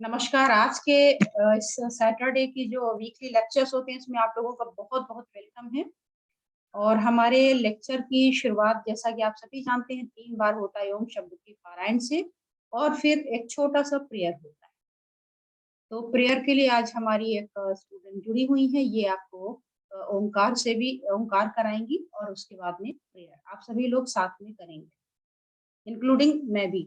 नमस्कार। आज के इस सैटरडे की जो वीकली लेक्चर्स होते हैं इसमें आप लोगों का बहुत बहुत वेलकम है। और हमारे लेक्चर की शुरुआत जैसा कि आप सभी जानते हैं 3 बार होता है ओम शब्द की पारायण से और फिर एक छोटा सा प्रेयर होता है। तो प्रेयर के लिए आज हमारी एक स्टूडेंट जुड़ी हुई है, ये आपको ओंकार से भी ओंकार कराएंगी और उसके बाद में प्रेयर आप सभी लोग साथ में करेंगे, इंक्लूडिंग मैं भी।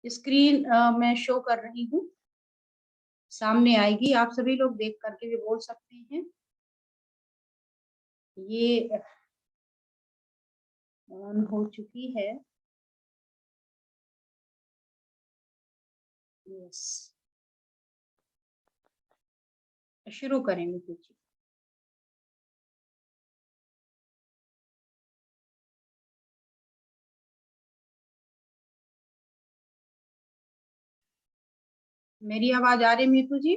स्क्रीन मैं शो कर रही हूँ, सामने आएगी, आप सभी लोग देख करके भी बोल सकते हैं। ये ऑन हो चुकी है। यस, शुरू करेंगे कुछ। मेरी आवाज आ रही मीतू जी?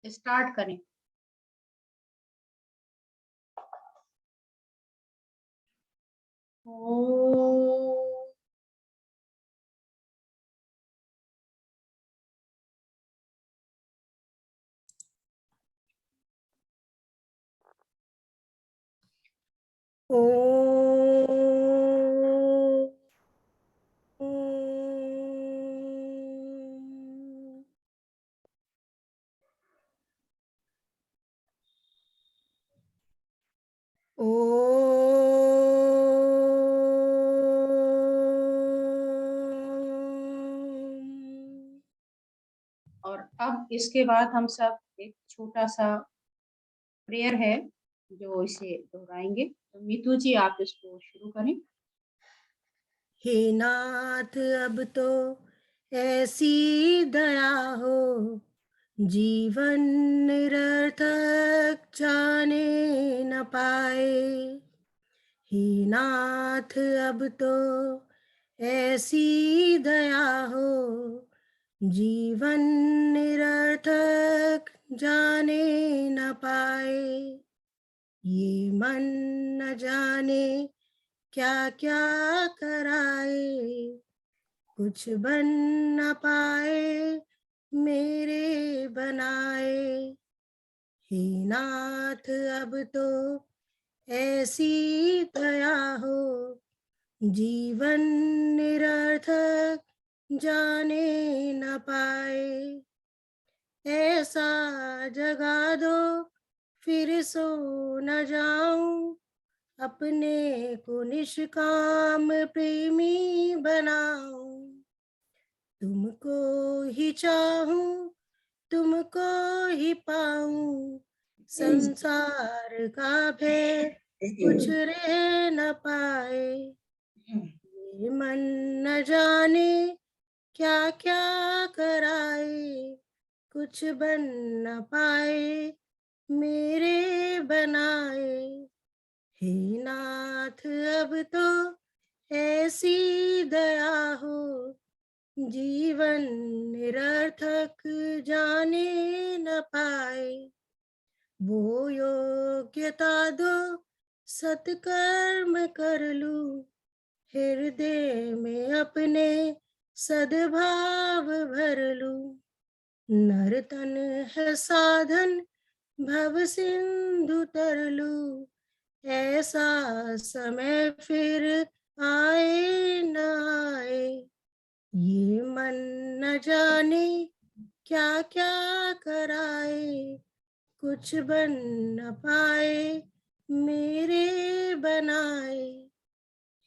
स्टार्ट करें। ओ ओ और अब इसके बाद हम सब एक छोटा सा प्रेयर है जो इसे दोहराएंगे। तो मीतू जी आप इसको शुरू करें। हे नाथ अब तो ऐसी दया हो, जीवन निरर्थक जाने न पाए। हे नाथ अब तो ऐसी दया हो, जीवन निरर्थक जाने न पाए। ये मन न जाने क्या क्या कराए, कुछ बन न पाए मेरे बनाए। हे नाथ अब तो ऐसी दया हो, जीवन निरर्थक जाने न पाए। ऐसा जगा दो फिर सो न जाऊं, अपने को निष्काम प्रेमी बनाऊं। तुमको ही चाहूं, तुमको ही पाऊं, संसार का भय कुछ रह न पाए। ये मन न जाने क्या क्या कराए, कुछ बन न पाए मेरे बनाए। हे नाथ अब तो ऐसी दया हो, जीवन निरर्थक जाने न पाए। वो योग्यता दो सत्कर्म कर लूं, हृदय में अपने सद्भाव भर लूं। नर्तन है साधन भव सिंधु तर लूं, ऐसा समय फिर आए न आए। ये मन न जाने क्या क्या कराए, कुछ बन न पाए मेरे बनाए।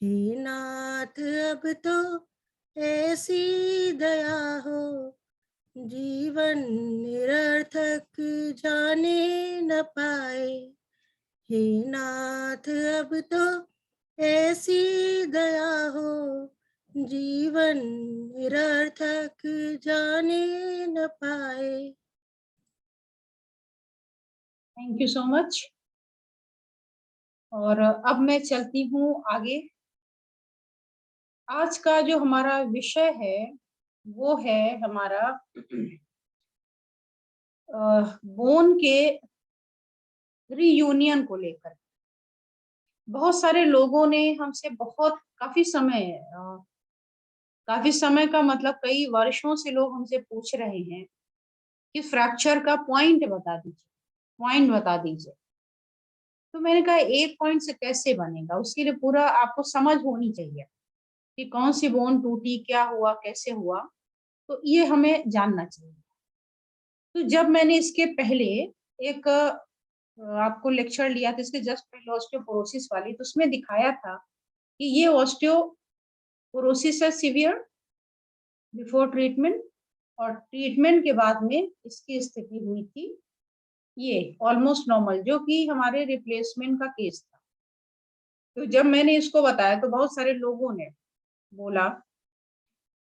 हे नाथ अब तो ऐसी दया हो, जीवन निरर्थक जाने न पाए। हे नाथ अब तो ऐसी दया हो, जीवन निरर्थक जाने न पाए। Thank you so much. और अब मैं चलती हूँ आगे। आज का जो हमारा विषय है वो है हमारा बोन के रीयूनियन को लेकर। बहुत सारे लोगों ने हमसे काफी समय का मतलब कई वर्षों से लोग हमसे पूछ रहे हैं कि फ्रैक्चर का पॉइंट बता दीजिए। तो मैंने कहा एक पॉइंट से कैसे बनेगा, उसके लिए पूरा आपको समझ होनी चाहिए कि कौन सी बोन टूटी, क्या हुआ, कैसे हुआ, तो ये हमें जानना चाहिए। तो जब मैंने इसके पहले एक आपको लेक्चर लिया था, इसके जस्ट पहले ऑस्टियोपोरोसिस वाली, तो उसमें दिखाया था कि ये ऑस्टियोपोरोसिस है सिवियर बिफोर ट्रीटमेंट, और ट्रीटमेंट के बाद में इसकी स्थिति हुई थी ये ऑलमोस्ट नॉर्मल, जो कि हमारे रिप्लेसमेंट का केस था। तो जब मैंने इसको बताया तो बहुत सारे लोगों ने बोला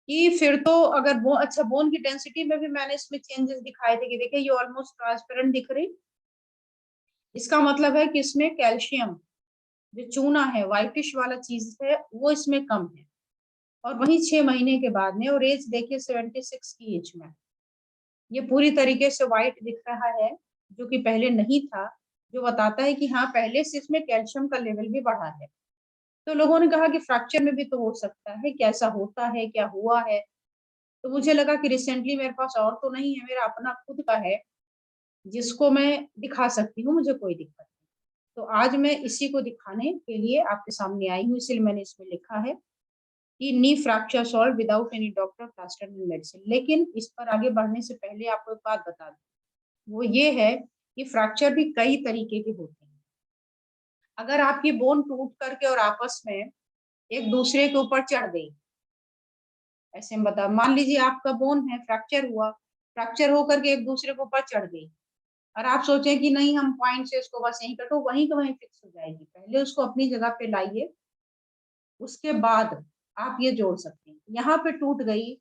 कि फिर तो अगर अच्छा बोन की डेंसिटी में भी मैंने इसमें चेंजेस दिखाए थे कि देखिए ये ऑलमोस्ट ट्रांसपेरेंट दिख रही, इसका मतलब है कि इसमें कैल्शियम जो चूना है, व्हाइटिश वाला चीज है, वो इसमें कम है। और वहीं 6 महीने के बाद में, और एज देखिए 76 की एज में ये पूरी तरीके से व्हाइट दिख रहा है, जो कि पहले नहीं था, जो बताता है कि हाँ पहले से इसमें कैल्शियम का लेवल भी बढ़ा है। तो लोगों ने कहा कि फ्रैक्चर में भी तो हो सकता है, कैसा होता है, क्या हुआ है। तो मुझे लगा कि रिसेंटली मेरे पास और तो नहीं है, मेरा अपना खुद का है जिसको मैं दिखा सकती हूँ, मुझे कोई दिक्कत नहीं। तो आज मैं इसी को दिखाने के लिए आपके सामने आई हूँ, इसलिए मैंने इसमें लिखा है कि knee fracture solve without any doctor, plaster and medicine. लेकिन इस पर आगे बढ़ने से पहले आपको एक बात बता दूं, वो ये है कि फ्रैक्चर भी कई तरीके के होते हैं। अगर आपकी बोन टूट करके और आपस में एक दूसरे के ऊपर चढ़ गई, ऐसे में बता, मान लीजिए आपका बोन है, फ्रैक्चर हुआ, फ्रैक्चर होकर के एक दूसरे के ऊपर चढ़ गई, और आप सोचें कि नहीं हम पॉइंट से इसको बस यहीं कटो, वहीं का वहीं फिक्स हो जाएगी। पहले उसको अपनी जगह पे लाइए, उसके बाद आप ये जोड़ सकते हैं। यहाँ पे टूट गई,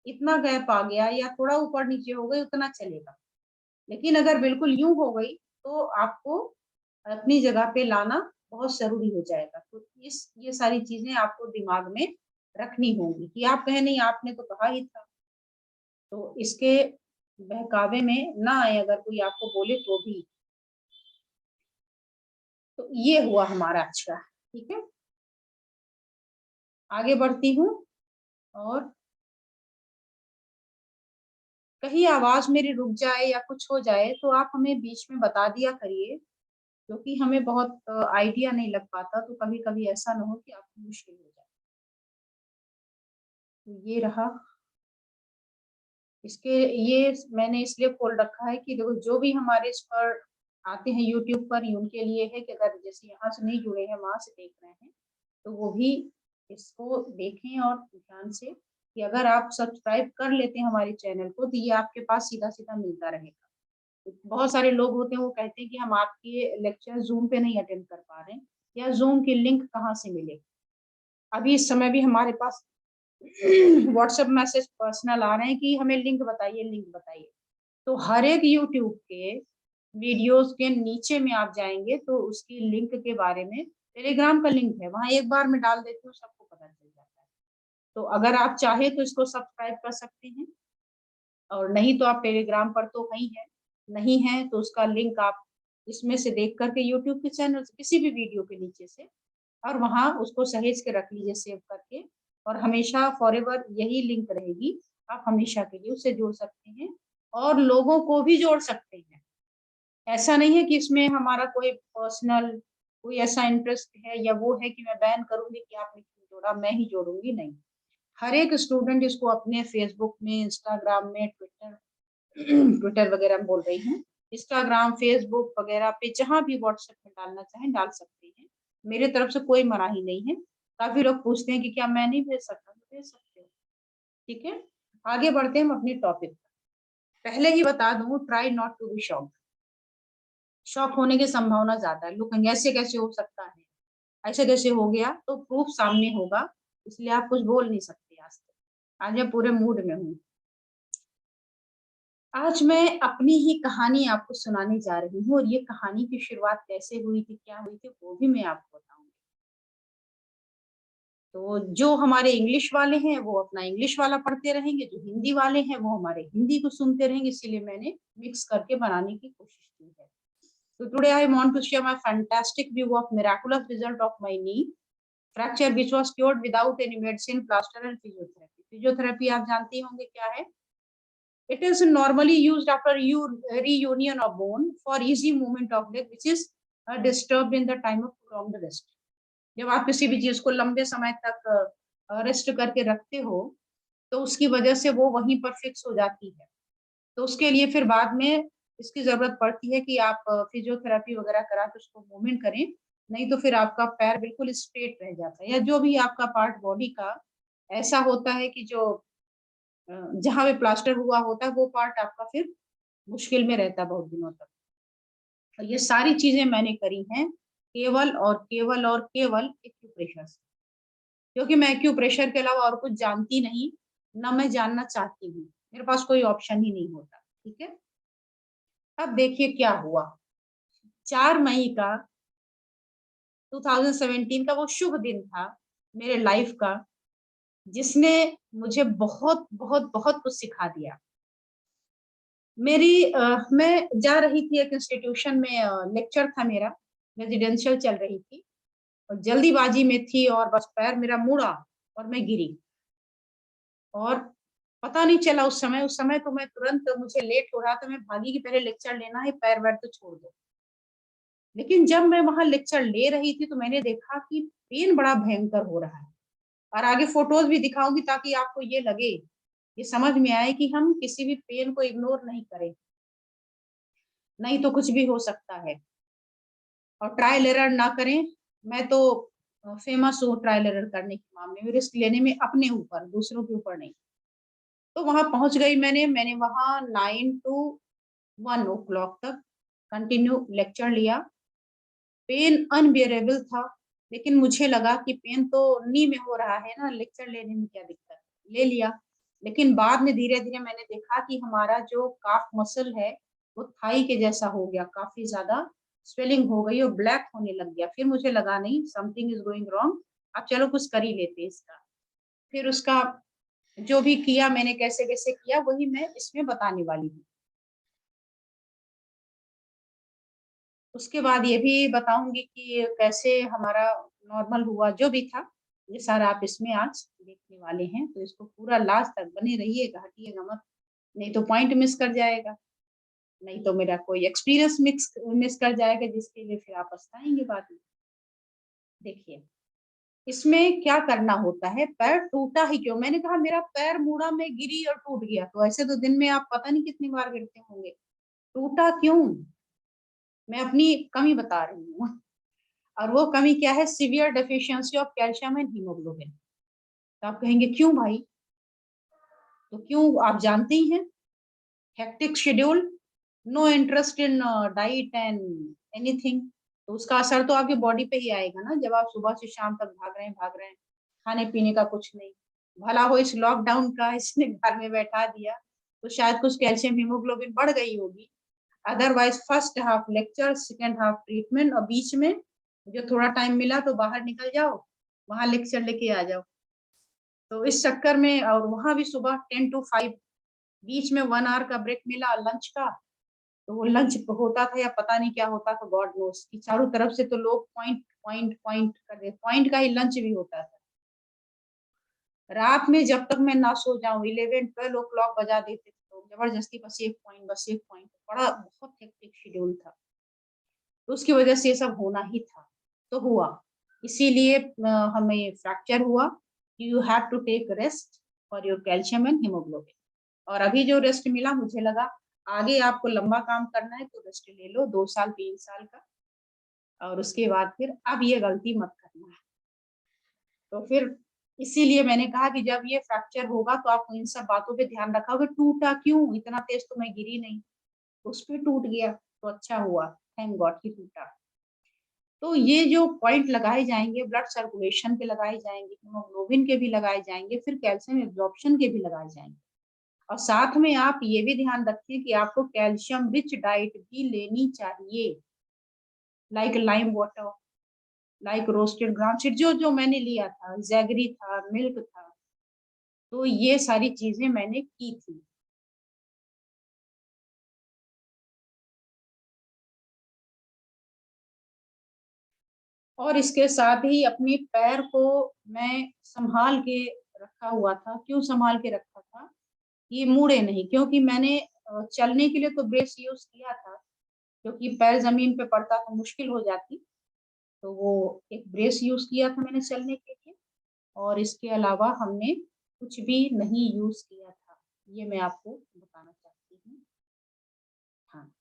इतना गैप आ गया या थोड़ा ऊपर नीचे हो गई, उतना चलेगा। लेकिन अगर बिल्कुल यूं हो गई तो आपको अपनी जगह पे लाना बहुत जरूरी हो जाएगा। तो ये सारी चीजें आपको दिमाग में रखनी होंगी कि आप कहें नहीं आपने तो कहा ही था, तो इसके बहकावे में ना आए अगर कोई आपको बोले तो भी। तो ये हुआ हमारा आज का, ठीक है। आगे बढ़ती हूँ, और कहीं आवाज मेरी रुक जाए या कुछ हो जाए तो आप हमें बीच में बता दिया करिए, क्योंकि हमें बहुत आइडिया नहीं लग पाता, तो कभी कभी ऐसा ना हो कि आपको मुश्किल हो जाए। तो ये रहा इसके, ये मैंने इसलिए खोल रखा है कि देखो जो भी हमारे इस पर आते हैं यूट्यूब पर, ये उनके लिए है कि अगर जैसे यहाँ से नहीं जुड़े हैं, वहां से देख रहे हैं, तो वो भी इसको देखें और ध्यान से, कि अगर आप सब्सक्राइब कर लेते हैं हमारे चैनल को तो ये आपके पास सीधा सीधा मिलता रहेगा। बहुत सारे लोग होते हैं वो कहते हैं कि हम आपके लेक्चर जूम पे नहीं अटेंड कर पा रहे हैं, या जूम की लिंक कहाँ से मिले। अभी इस समय भी हमारे पास व्हाट्सएप मैसेज पर्सनल आ रहे हैं कि हमें लिंक बताइए, लिंक बताइए। तो हर एक यूट्यूब के वीडियोस के नीचे में आप जाएंगे तो उसकी लिंक के बारे में, टेलीग्राम का लिंक है, वहां एक बार में डाल देती हूँ, सबको पता चल जाता है। तो अगर आप चाहे तो इसको सब्सक्राइब कर सकते हैं, और नहीं तो आप टेलीग्राम पर तो है ही है, नहीं है तो उसका लिंक आप इसमें से देख करके यूट्यूब के चैनल से किसी भी वीडियो के नीचे से, और वहां उसको सहेज के रख लीजिए सेव करके, और हमेशा फॉर एवर यही लिंक रहेगी, आप हमेशा के लिए उससे जोड़ सकते हैं और लोगों को भी जोड़ सकते हैं। ऐसा नहीं है कि इसमें हमारा कोई पर्सनल कोई ऐसा इंटरेस्ट है या वो है कि मैं बैन करूंगी कि आपने क्यों जोड़ा, मैं ही जोड़ूंगी, नहीं। हर एक स्टूडेंट इसको अपने फेसबुक में, इंस्टाग्राम में, ट्विटर ट्विटर वगैरह में बोल रही हूँ, इंस्टाग्राम, फेसबुक वगैरह पे जहां भी व्हाट्सएप में डालना चाहें डाल सकते हैं। मेरे तरफ से कोई मनाही नहीं है। काफी लोग पूछते हैं कि क्या मैं नहीं भेज सकता, तो भेज सकते हो, ठीक है। आगे बढ़ते हैं हम अपने टॉपिक पर। पहले ही बता दूं, try not to be shocked. Shock होने की संभावना ज्यादा है, लोग कहेंगे ऐसे कैसे हो सकता है, ऐसे कैसे हो गया, तो प्रूफ सामने होगा, इसलिए आप कुछ बोल नहीं सकते आज तक। आज मैं पूरे मूड में हूँ। आज मैं अपनी ही कहानी आपको सुनाने जा रही हूँ, और ये कहानी की शुरुआत कैसे हुई थी, क्या हुई थी, वो भी मैं आपको बताऊंगी। तो जो हमारे इंग्लिश वाले हैं वो अपना इंग्लिश वाला पढ़ते रहेंगे, जो हिंदी वाले हैं वो हमारे हिंदी को सुनते रहेंगे, इसीलिए मैंने मिक्स करके बनाने की कोशिश की है। So today I want to share my fantastic view of miraculous result of my knee fracture which was cured without any medicine, plaster and physiotherapy. Physiotherapy आप जानते होंगे क्या है? It is normally used after reunion of bone for easy movement of leg which is disturbed in the time of prolonged rest. जब आप किसी भी चीज को लंबे समय तक रेस्ट करके रखते हो तो उसकी वजह से वो वहीं पर फिक्स हो जाती है। तो उसके लिए फिर बाद में इसकी ज़रूरत पड़ती है कि आप फिजियोथेरेपी वगैरह करा के उसको मूवमेंट करें, नहीं तो फिर आपका पैर बिल्कुल स्ट्रेट रह जाता है या जो भी आपका पार्ट बॉडी का ऐसा होता है कि जो जहाँ पे प्लास्टर हुआ होता है वो पार्ट आपका फिर मुश्किल में रहता है बहुत दिनों तक। और ये सारी चीज़ें मैंने करी हैं केवल और केवल एक्यूप्रेशर से, क्योंकि मैं एक्यूप्रेशर के अलावा और कुछ जानती नहीं, ना मैं जानना चाहती हूँ। मेरे पास कोई ऑप्शन ही नहीं होता, ठीक है? अब देखिए क्या हुआ, 4 मई का 2017 का वो शुभ दिन था मेरे लाइफ का, जिसने मुझे बहुत, बहुत, बहुत कुछ सिखा दिया। मैं जा रही थी एक इंस्टीट्यूशन में लेक्चर था मेरा, रेज़िडेंशियल चल रही थी और जल्दीबाजी में थी और बस पैर मेरा मुड़ा और मैं गिरी और पता नहीं चला उस समय तो मैं तुरंत मुझे लेट हो रहा था, मैं भागी कि पहले लेक्चर लेना है, पैर-वैर तो छोड़ दो। लेकिन जब मैं वहाँ लेक्चर ले रही थी तो मैंने देखा कि पेन बड़ा भयंकर हो रहा है और आगे फ़ोटोज़ भी दिखाऊँगी ताकि आपको ये लगे, ये समझ में आए कि हम किसी भी पेन को इग्नोर नहीं करें, नहीं तो कुछ भी हो सकता है और ट्रायल एरर ना करें। मैं तो फ़ेमस हूँ ट्रायल एरर करने के मामले में, रिस्क लेने में अपने ऊपर, दूसरों के ऊपर नहीं। तो वहाँ पहुँच गई मैंने वहाँ 9 टू 1 ओ क्लॉक तक कंटिन्यू लेक्चर लिया। पेन अनबियरेबल था, लेकिन मुझे लगा कि पेन तो नी में हो रहा है ना, लेक्चर लेने में क्या दिक्कत है, ले लिया। लेकिन बाद में धीरे-धीरे मैंने देखा कि हमारा जो काफ मसल है, वो थाई के जैसा हो गया, काफ़ी ज़्यादा स्वेलिंग हो गई और ब्लैक होने लग गया। फिर मुझे लगा नहीं समथिंग इज़ गोइंग रॉन्ग, अब चलो कुछ कर ही लेते हैं इसका। फिर उसका जो भी किया मैंने कैसे-कैसे किया वही मैं इसमें बताने वाली हूँ। उसके बाद ये भी बताऊँगी कि कैसे हमारा नॉर्मल हुआ, जो भी था, ये सारा आप इसमें आज देखने वाले हैं, तो इसको पूरा लास्ट तक बने रहिएगा, हटिएगा मत, नहीं तो पॉइंट मिस कर जाएगा, नहीं तो मेरा कोई एक्सपीरियंस मिस कर जाएगा जिसके लिए फिर आप पछताएँगे बाद में। देखिए, इसमें क्या करना होता है, पैर टूटा ही क्यों? मैंने कहा मेरा पैर मुड़ा, मैं गिरी और टूट गया, तो ऐसे तो दिन में आप पता नहीं कितनी बार गिरते होंगे, टूटा क्यों? मैं अपनी कमी बता रही हूँ। और वो कमी क्या है severe deficiency of calcium and haemoglobin. तो आप कहेंगे क्यों भाई? तो क्यों आप जानते ही हैं, hectic schedule, no interest in diet and anything, तो उसका असर तो आपकी बॉडी पे ही आएगा ना। जब आप सुबह से शाम तक भाग रहे हैं, खाने-पीने का कुछ नहीं। भला हो इस लॉकडाउन का इसने घर में बैठा दिया, तो शायद कुछ कैल्शियम हीमोग्लोबिन बढ़ गई होगी। Otherwise first half lecture, second half treatment और बीच में जो थोड़ा टाइम मिला तो बाहर निकल जाओ, वहाँ लेक्चर लेके आ जाओ। तो इस चक्कर में और वहाँ भी सुबह 10 टू 5 बीच में 1 आवर का ब्रेक मिला लंच का, तो वो लंच होता था या पता नहीं क्या होता था गॉड नोज़ कि चारों तरफ से तो लोग पॉइंट कर रहे, पॉइंट का ही लंच भी होता था। रात में जब तक मैं ना सो जाऊँ 11-12 ओ क्लॉक बजा देते थे लोग ज़बरदस्ती बस 1 पॉइंट बड़ा बहुत हेक्टिक शेड्यूल था। तो उसकी वजह से ये सब होना ही था, तो हुआ। इसीलिए हमें फ्रैक्चर हुआ, you have to take rest for your calcium and haemoglobin और अभी जो रेस्ट मिला मुझे लगा आगे आपको लंबा काम करना है तो रेस्ट ले लो 2 साल 3 साल का और उसके बाद फिर अब ये गलती मत करना है। तो फिर इसीलिए मैंने कहा कि जब ये फ्रैक्चर होगा तो आपको इन सब बातों पे ध्यान रखा होगा, टूटा क्यों? इतना तेज़ तो मैं गिरी नहीं, उस पे टूट गया, तो अच्छा हुआ, थैंक गॉड कि टूटा। तो ये जो पॉइंट लगाए जाएँगे, ब्लड सर्कुलेशन के लगाए जाएँगे, हीमोग्लोबिन के भी लगाए जाएँगे, फिर कैल्शियम एब्ज़ॉर्प्शन के भी लगाए जाएँगे। और साथ में आप ये भी ध्यान रखिए कि आपको कैल्शियम रिच डाइट भी लेनी चाहिए, like lime water, like roasted ground seed जो मैंने लिया था, जैगरी था, मिल्क था, तो ये सारी चीज़ें मैंने की थी। और इसके साथ ही अपने पैर को मैं संभाल के रखा हुआ था। क्यों संभाल के रखा था? ये मुड़े नहीं, क्योंकि मैंने चलने के लिए तो ब्रेस यूज़ किया था, क्योंकि पैर ज़मीन पे पड़ता तो मुश्किल हो जाती। तो वो एक ब्रेस यूज़ किया था मैंने चलने के लिए, और इसके अलावा हमने कुछ भी नहीं यूज़ किया था। ये मैं आपको बताना चाहती हूँ। हाँ,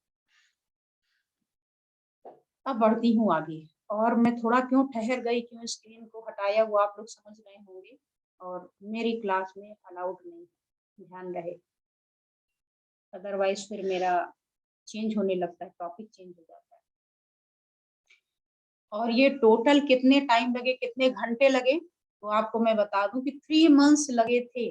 अब बढ़ती हूँ आगे। और मैं थोड़ा क्यों ठहर गई, क्यों स्क्रीन को हटाया वो आप लोग समझ रहे होंगे, और मेरी क्लास में अलाउड नहीं, ध्यान रहे। अदरवाइज़ फिर मेरा चेंज होने लगता है, टॉपिक चेंज हो जाता है। और ये टोटल कितने टाइम लगे, कितने घंटे लगे, तो आपको मैं बता दूं कि 3 मंथ्स लगे थे।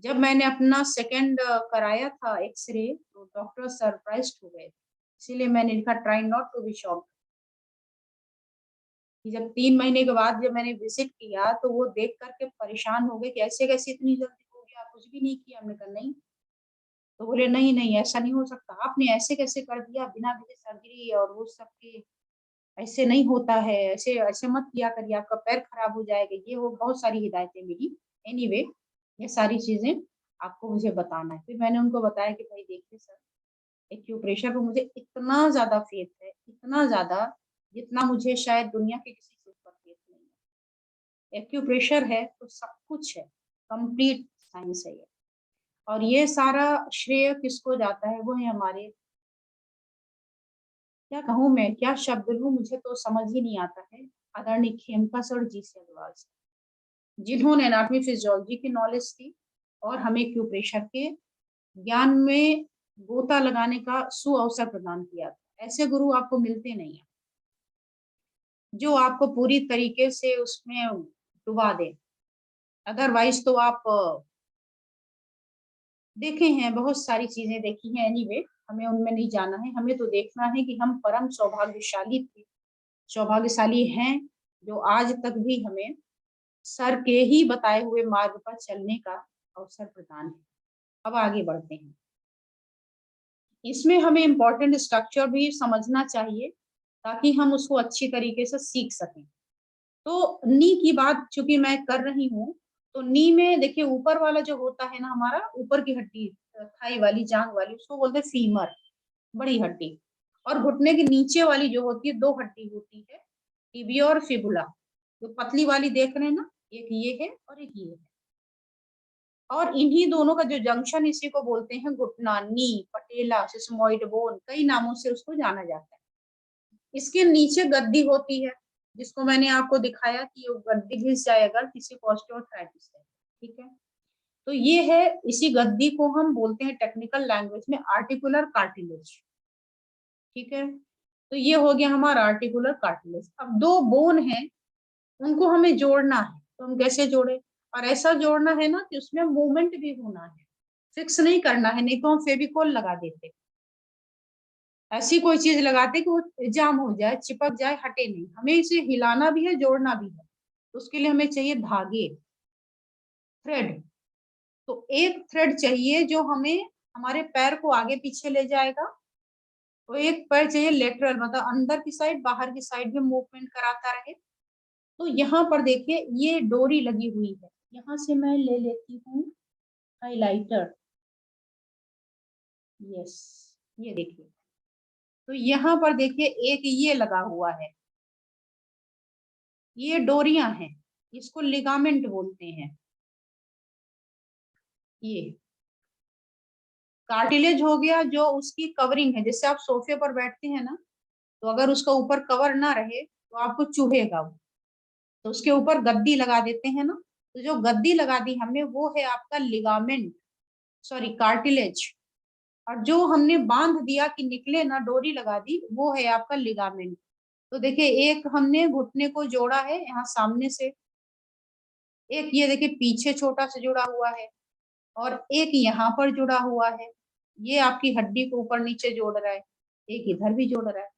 जब मैंने अपना सेकंड कराया था एक्सरे, तो डॉक्टर सरप्राइज्ड हो गए, इसीलिए मैंने लिखा try not to be shocked. कि जब 3 महीने के बाद जब मैंने विजिट किया, तो वो देख कर के परेशान हो गए कि ऐसे कैसे इतनी जल्दी हो गया, कुछ भी नहीं किया। हमने कहा नहीं। तो बोले नहीं नहीं, ऐसा नहीं हो सकता, आपने ऐसे कैसे कर दिया बिना किसी सर्जरी और वो सब के, ऐसे नहीं होता है, ऐसे ऐसे मत किया करिए, आपका पैर खराब हो जाएगा। ये वो बहुत सारी हिदायतें मिली। एनीवे, ये सारी चीजें आपको मुझे बताना है। फिर मैंने उनको बताया कि भाई देखिए सर, एक्यूप्रेशर पे मुझे इतना ज्यादा फेथ है, इतना ज्यादा, जितना मुझे शायद दुनिया के किसी चीज पर फेथ नहीं है। एक्यूप्रेशर है तो सब कुछ है, कंप्लीट साइंस है ये। और ये सारा श्रेय किसको जाता है? वो है हमारे, क्या कहूँ मैं, क्या शब्द लूँ, मुझे तो समझ ही नहीं आता है, आदरणीय खेमका सर जी से अग्रवाल सर, जिन्होंने एनाटॉमी फिजियोलॉजी की नॉलेज थी और हमें एक्यूप्रेशर के ज्ञान में गोता लगाने का सुअवसर प्रदान किया था। ऐसे गुरु आपको मिलते नहीं है, जो आपको पूरी तरीके से उसमें डुबा दे। अदरवाइज तो आप देखे हैं, बहुत सारी चीजें देखी हैं। एनीवे, हमें उनमें नहीं जाना है, हमें तो देखना है कि हम परम सौभाग्यशाली थे, सौभाग्यशाली हैं, जो आज तक भी हमें सर के ही बताए हुए मार्ग पर चलने का अवसर प्रदान है। अब आगे बढ़ते हैं। इसमें हमें इम्पोर्टेंट स्ट्रक्चर भी समझना चाहिए, ताकि हम उसको अच्छी तरीके से सीख सकें। तो नी की बात चूंकि मैं कर रही हूँ, तो नी में देखिए ऊपर वाला जो होता है ना, हमारा ऊपर की हड्डी, थाई वाली, जांग वाली, उसको बोलते हैं फीमर, बड़ी हड्डी। और घुटने के नीचे वाली जो होती है, 2 हड्डी होती है, टिबिया और फिबुला। जो पतली वाली देख रहे हैं ना, एक ये है और एक ये है। और इन्हीं दोनों का जो जंक्शन, इसी को बोलते हैं घुटना, नी, पटेला, सिस्मोइड बोन, कई नामों से उसको जाना जाता है। इसके नीचे गद्दी होती है, जिसको मैंने आपको दिखाया कि वो गद्दी घिस जाए अगर किसी को ऑस्टियोआर्थराइटिस है, ठीक है। तो ये है, इसी गद्दी को हम बोलते हैं टेक्निकल लैंग्वेज में आर्टिकुलर कार्टिलेज, ठीक है। तो ये हो गया हमारा आर्टिकुलर कार्टिलेज। अब 2 बोन है, उनको हमें जोड़ना है, तो हम कैसे जोड़े? और ऐसा जोड़ना है ना कि उसमें मूवमेंट भी होना है, फिक्स नहीं करना है, नहीं तो हम फेविकोल लगा देते, ऐसी कोई चीज लगाते कि वो जाम हो जाए, चिपक जाए, हटे नहीं। हमें इसे हिलाना भी है, जोड़ना भी है, तो उसके लिए हमें चाहिए धागे, थ्रेड। तो एक थ्रेड चाहिए जो हमें हमारे पैर को आगे पीछे ले जाएगा, तो एक पैर चाहिए लेटरल, मतलब अंदर की साइड बाहर की साइड में मूवमेंट कराता रहे। तो यहाँ पर देखिए ये डोरी लगी हुई है, यहाँ से मैं ले लेती हूँ हाइलाइटर, यस, ये देखिए। तो यहाँ पर देखिए एक ये लगा हुआ है, ये डोरियां हैं, इसको लिगामेंट बोलते हैं। ये कार्टिलेज हो गया, जो उसकी कवरिंग है, जैसे आप सोफे पर बैठते हैं ना, तो अगर उसका ऊपर कवर ना रहे तो आपको चुभेगा वो, तो उसके ऊपर गद्दी लगा देते हैं ना। तो जो गद्दी लगा दी हमने, वो है आपका लिगामेंट, सॉरी कार्टिलेज। और जो हमने बांध दिया कि निकले ना, डोरी लगा दी, वो है आपका लिगामेंट। तो देखिए एक हमने घुटने को जोड़ा है यहाँ सामने से, एक ये देखिए पीछे छोटा सा जुड़ा हुआ है, और एक यहाँ पर जुड़ा हुआ है, ये आपकी हड्डी को ऊपर नीचे जोड़ रहा है, एक इधर भी जोड़ रहा है।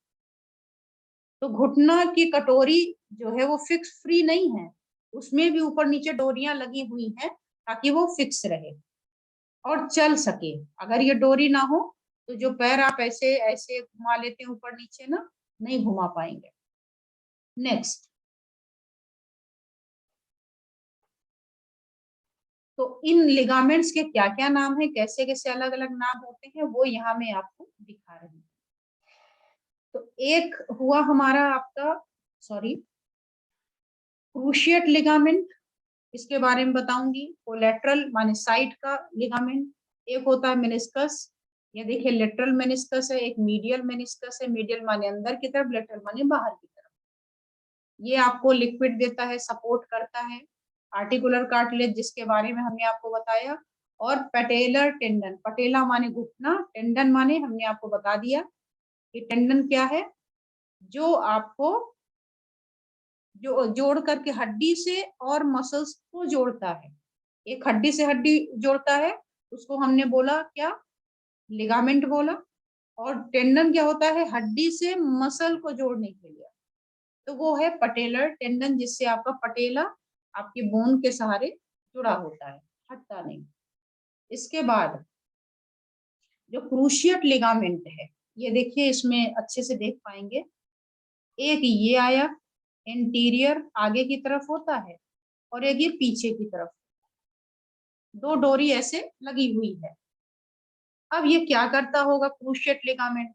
तो घुटना की कटोरी जो है वो फिक्स फ्री नहीं है, उसमें भी ऊपर नीचे डोरियां लगी हुई हैं, ताकि वो फिक्स रहे और चल सके। अगर ये डोरी ना हो, तो जो पैर आप ऐसे ऐसे घुमा लेते हैं ऊपर नीचे ना, नहीं घुमा पाएंगे। नेक्स्ट, तो इन लिगामेंट्स के क्या क्या नाम है, कैसे कैसे अलग अलग नाम होते हैं, वो यहाँ मैं आपको दिखा रही हूँ। तो एक हुआ हमारा आपका, सॉरी, क्रूशिएट लिगामेंट, इसके बारे में बताऊंगी। कोलेटरल माने साइड का लिगामेंट, एक होता है मेनिस्कस, ये देखिए लेटरल मेनिस्कस है, एक मीडियल मेनिस्कस है, मीडियल माने अंदर की तरफ, लेटरल माने बाहर की तरफ। ये आपको लिक्विड देता है, सपोर्ट करता है। आर्टिकुलर कार्टिलेज जिसके बारे में हमने आपको बताया, और पटेलर टेंडन, पटेला माने घुटना, टेंडन माने हमने आपको बता दिया कि टेंडन क्या है, जो आपको जो जोड़ करके हड्डी से और मसल्स को जोड़ता है। एक हड्डी से हड्डी जोड़ता है, उसको हमने बोला क्या, लिगामेंट बोला। और टेंडन क्या होता है, हड्डी से मसल को जोड़ने के लिए, तो वो है पटेलर टेंडन, जिससे आपका पटेला आपके बोन के सहारे जुड़ा होता है, हटता नहीं। इसके बाद जो क्रूशिएट लिगामेंट है, ये देखिए इसमें अच्छे से देख पाएंगे, एक ये आया इंटीरियर आगे की तरफ होता है, और एक ये पीछे की तरफ, दो डोरी ऐसे लगी हुई है। अब ये क्या करता होगा क्रूशिएट लिगामेंट,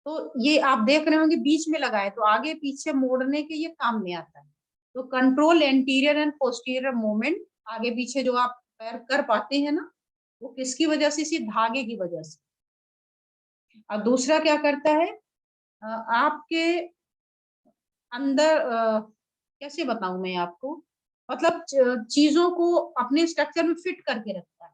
तो ये आप देख रहे होंगे बीच में लगा है, तो आगे पीछे मोड़ने के ये काम में आता है। तो control anterior and posterior movement, आगे पीछे जो आप पैर कर पाते हैं ना, वो किसकी वजह से, इसी धागे की वजह से। और दूसरा क्या करता है, आपके अंदर कैसे बताऊं मैं आपको, मतलब चीजों को अपने स्ट्रक्चर में फिट करके रखता है,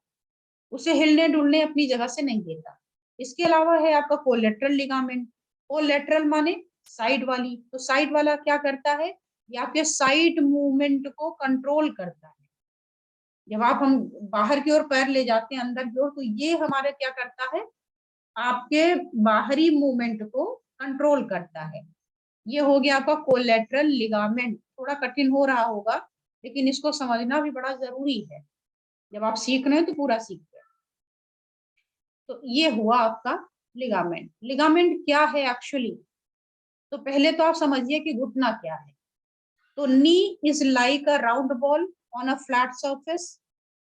उसे हिलने डुलने अपनी जगह से नहीं देता। इसके अलावा है आपका कोलेटरल लिगामेंट, कोलेटरल माने साइड वाली, तो साइड वाला क्या करता है, ये आपके साइड मूवमेंट को कंट्रोल करता है। जब आप हम बाहर की ओर पैर ले जाते हैं अंदर की ओर, तो ये हमारे क्या करता है, आपके बाहरी मूवमेंट को कंट्रोल करता है। ये हो गया आपका कोलेटरल लिगामेंट, थोड़ा कठिन हो रहा होगा, लेकिन इसको समझना भी बड़ा जरूरी है। जब आप सीख रहे हैं तो पूरा सीखते हैं। तो ये हुआ आपका लिगामेंट। लिगामेंट क्या है एक्चुअली, तो पहले तो आप समझिए कि घुटना क्या है। तो knee is like a round ball on a flat surface,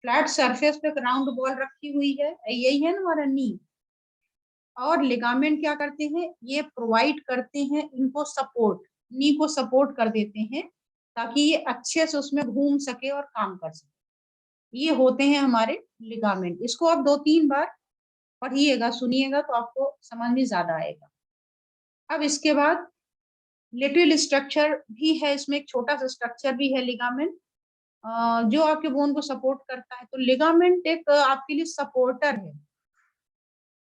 flat surface पे राउंड बॉल रखी हुई है, यही है ना हमारा नी। और लिगामेंट क्या करते हैं, ये प्रोवाइड करते हैं इनको सपोर्ट, नी को सपोर्ट कर देते हैं, ताकि ये अच्छे से उसमें घूम सके और काम कर सके। ये होते हैं हमारे लिगामेंट। इसको आप 2-3 बार पढ़िएगा, सुनिएगा, तो आपको समझ में ज्यादा आएगा। अब इसके बाद लिटिल स्ट्रक्चर भी है इसमें, एक छोटा सा स्ट्रक्चर भी है लिगामेंट, जो आपके बोन को सपोर्ट करता है। तो लिगामेंट एक आपके लिए सपोर्टर है,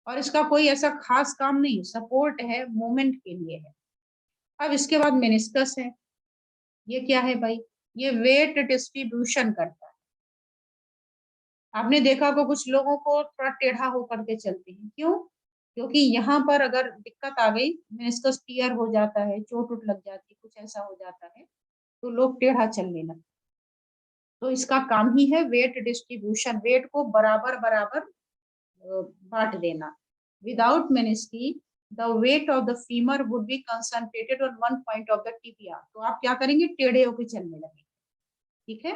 और इसका कोई ऐसा खास काम नहीं, सपोर्ट है, मूवमेंट के लिए है। अब इसके बाद मेनिस्कस है, ये क्या है भाई, ये वेट डिस्ट्रीब्यूशन करता है। आपने देखा होगा कुछ लोगों को थोड़ा टेढ़ा होकर के चलते हैं, क्यों, क्योंकि यहाँ पर अगर दिक्कत आ गई, मेनिस्कस टियर हो जाता है, चोट उट लग जाती है, कुछ ऐसा हो जाता है, तो लोग टेढ़ा चलने लगते। तो इसका काम ही है वेट डिस्ट्रीब्यूशन, वेट को बराबर बराबर बांट देना। Without menisci the weight of the femur would be concentrated on one point of the tibia, तो आप क्या करेंगे, टेढ़े होकर चलने लगेंगे। ठीक है।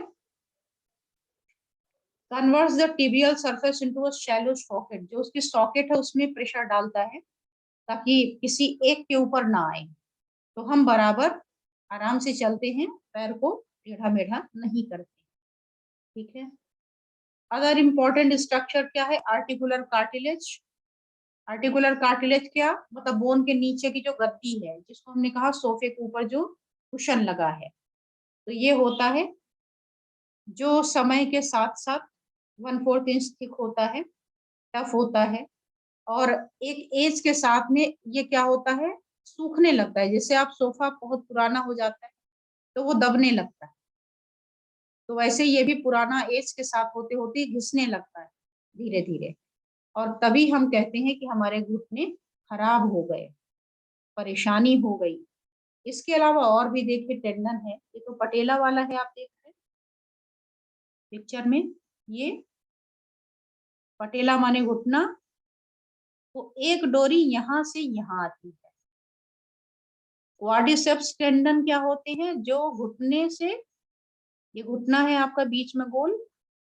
Converts the tibial surface into a shallow socket, जो उसकी सॉकेट है उसमें प्रेशर डालता है, ताकि किसी एक के ऊपर ना आए, तो हम बराबर आराम से चलते हैं, पैर को टेढ़ा मेढ़ा नहीं करते। ठीक है। अदर इंपॉर्टेंट स्ट्रक्चर क्या है, आर्टिकुलर कार्टिलेज। आर्टिकुलर कार्टिलेज क्या मतलब, बोन के नीचे की जो गद्दी है, जिसको हमने कहा सोफे के ऊपर जो कुशन लगा है, तो ये होता है, जो समय के साथ साथ 1/4 इंच थिक होता है, टफ होता है, और एक एज के साथ में ये क्या होता है, सूखने लगता है। जैसे आप सोफा बहुत पुराना हो जाता है तो वो दबने लगता है, तो वैसे ये भी पुराना एज के साथ होते होते घिसने लगता है धीरे धीरे, और तभी हम कहते हैं कि हमारे घुटने खराब हो गए, परेशानी हो गई। इसके अलावा और भी देखिए टेंडन है, ये तो पटेला वाला है, आप देख रहे हैं पिक्चर में, ये पटेला माने घुटना। तो एक डोरी यहाँ से यहाँ आती है, क्वाड्रिसेप्स टेंडन क्या होते हैं, जो घुटने से, ये घुटना है आपका बीच में गोल,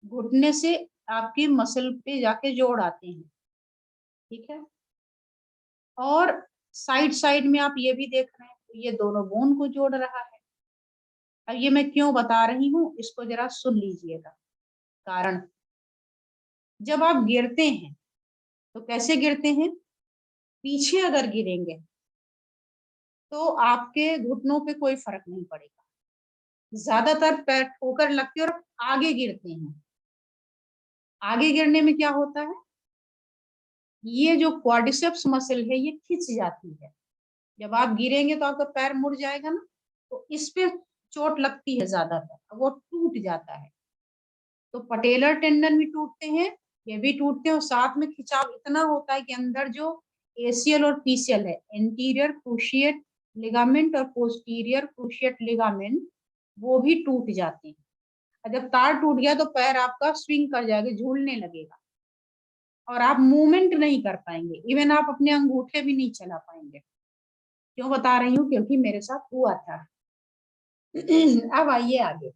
घुटने से आपकी मसल पे जाके जोड़ आते हैं, ठीक है। और साइड साइड में आप ये भी देख रहे हैं, तो ये दोनों बोन को जोड़ रहा है। अब ये मैं क्यों बता रही हूँ, इसको जरा सुन लीजिएगा। कारण, जब आप गिरते हैं तो कैसे गिरते हैं, पीछे अगर गिरेंगे तो आपके घुटनों पे कोई फर्क नहीं पड़ेगा। ज्यादातर पैर ठोकर लगती है और आगे गिरते हैं। आगे गिरने में क्या होता है, ये जो क्वाड्रिसेप्स मसल है ये खिंच जाती है। जब आप गिरेंगे तो आपका पैर मुड़ जाएगा ना, तो इस पे चोट लगती है ज्यादातर, वो टूट जाता है। तो पटेलर टेंडन भी टूटते हैं, ये भी टूटते हैं, और साथ में खिंचाव इतना होता है कि अंदर जो एसीएल और पीसीएल है, एंटीरियर क्रूशिएट लिगामेंट और पोस्टीरियर क्रूशिएट लिगामेंट, वो भी टूट जाते हैं। और जब तार टूट गया तो पैर आपका स्विंग कर जाएगा, झूलने लगेगा, और आप मूवमेंट नहीं कर पाएंगे, इवन आप अपने अंगूठे भी नहीं चला पाएंगे। क्यों बता रही हूँ, क्योंकि मेरे साथ हुआ था। अब आइए आगे।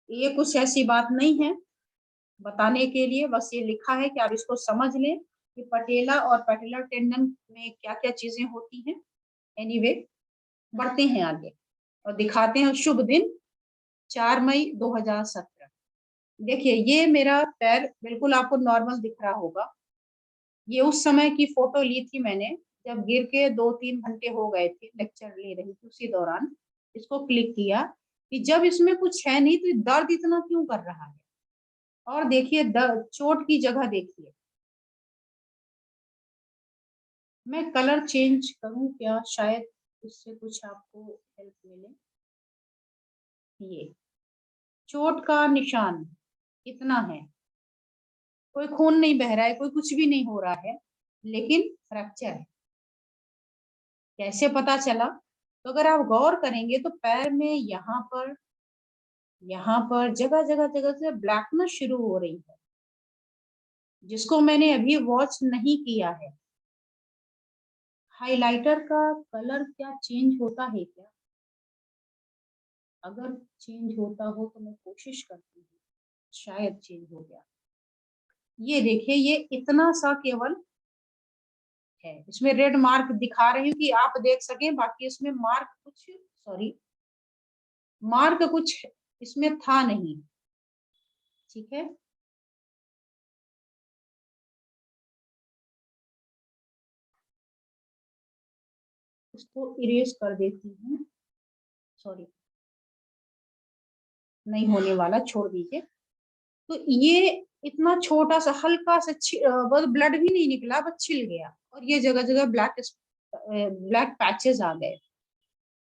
ये कुछ ऐसी बात नहीं है बताने के लिए, बस ये लिखा है कि आप इसको समझ लें कि पटेला और पटेलर टेंडन में क्या क्या चीजें होती हैं। एनीवे, बढ़ते हैं आगे और दिखाते हैं शुभ दिन 4 मई 2017। देखिए ये मेरा पैर बिल्कुल आपको नॉर्मल दिख रहा होगा। ये उस समय की फोटो ली थी मैंने, जब गिर के 2-3 घंटे हो गए थे, लेक्चर ले रही थी उसी दौरान इसको क्लिक किया कि जब इसमें कुछ है नहीं तो दर्द इतना क्यों कर रहा है। और देखिए चोट की जगह देखिए। मैं कलर चेंज करूं क्या, शायद इससे कुछ आपको हेल्प मिले। ये चोट का निशान कितना है, कोई खून नहीं बह रहा है, कोई कुछ भी नहीं हो रहा है, लेकिन फ्रैक्चर है। कैसे पता चला, तो अगर आप गौर करेंगे तो पैर में यहाँ पर जगह जगह जगह से ब्लैकनेस शुरू हो रही है, जिसको मैंने अभी वॉच नहीं किया है। हाइलाइटर का कलर क्या चेंज होता है क्या, अगर चेंज होता हो तो मैं कोशिश करती हूँ, शायद चेंज हो गया। ये देखिए, ये इतना सा केवल है, इसमें रेड मार्क दिखा रही हूँ कि आप देख सकें, बाकी इसमें मार्क कुछ, सॉरी, मार्क कुछ इसमें था नहीं, ठीक है। इसको इरेज कर देती हूँ, सॉरी, नहीं होने वाला, छोड़ दीजिए। तो ये इतना छोटा सा हल्का सा बस ब्लड भी नहीं निकला, बस छिल गया, और ये जगह जगह ब्लैक ब्लैक पैचेस आ गए।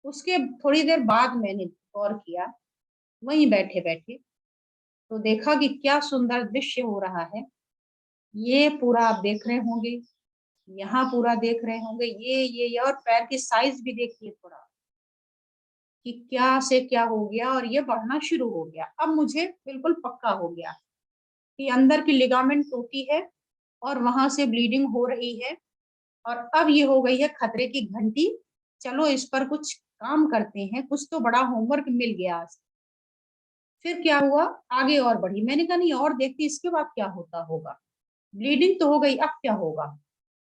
उसके थोड़ी देर बाद मैंने गौर किया, वहीं बैठे बैठे, तो देखा कि क्या सुंदर दृश्य हो रहा है। ये पूरा आप देख रहे होंगे, यहाँ पूरा देख रहे होंगे, ये और पैर की साइज भी देखिए थोड़ा, कि क्या से क्या हो गया, और ये बढ़ना शुरू हो गया। अब मुझे बिल्कुल पक्का हो गया कि अंदर की लिगामेंट टूटी है और वहां से ब्लीडिंग हो रही है, और अब ये हो गई है खतरे की घंटी। चलो इस पर कुछ काम करते हैं, कुछ तो बड़ा होमवर्क मिल गया आज। फिर क्या हुआ, आगे और बढ़ी, मैंने कहा नहीं और देखती इसके बाद क्या होता होगा। ब्लीडिंग तो हो गई, अब क्या होगा।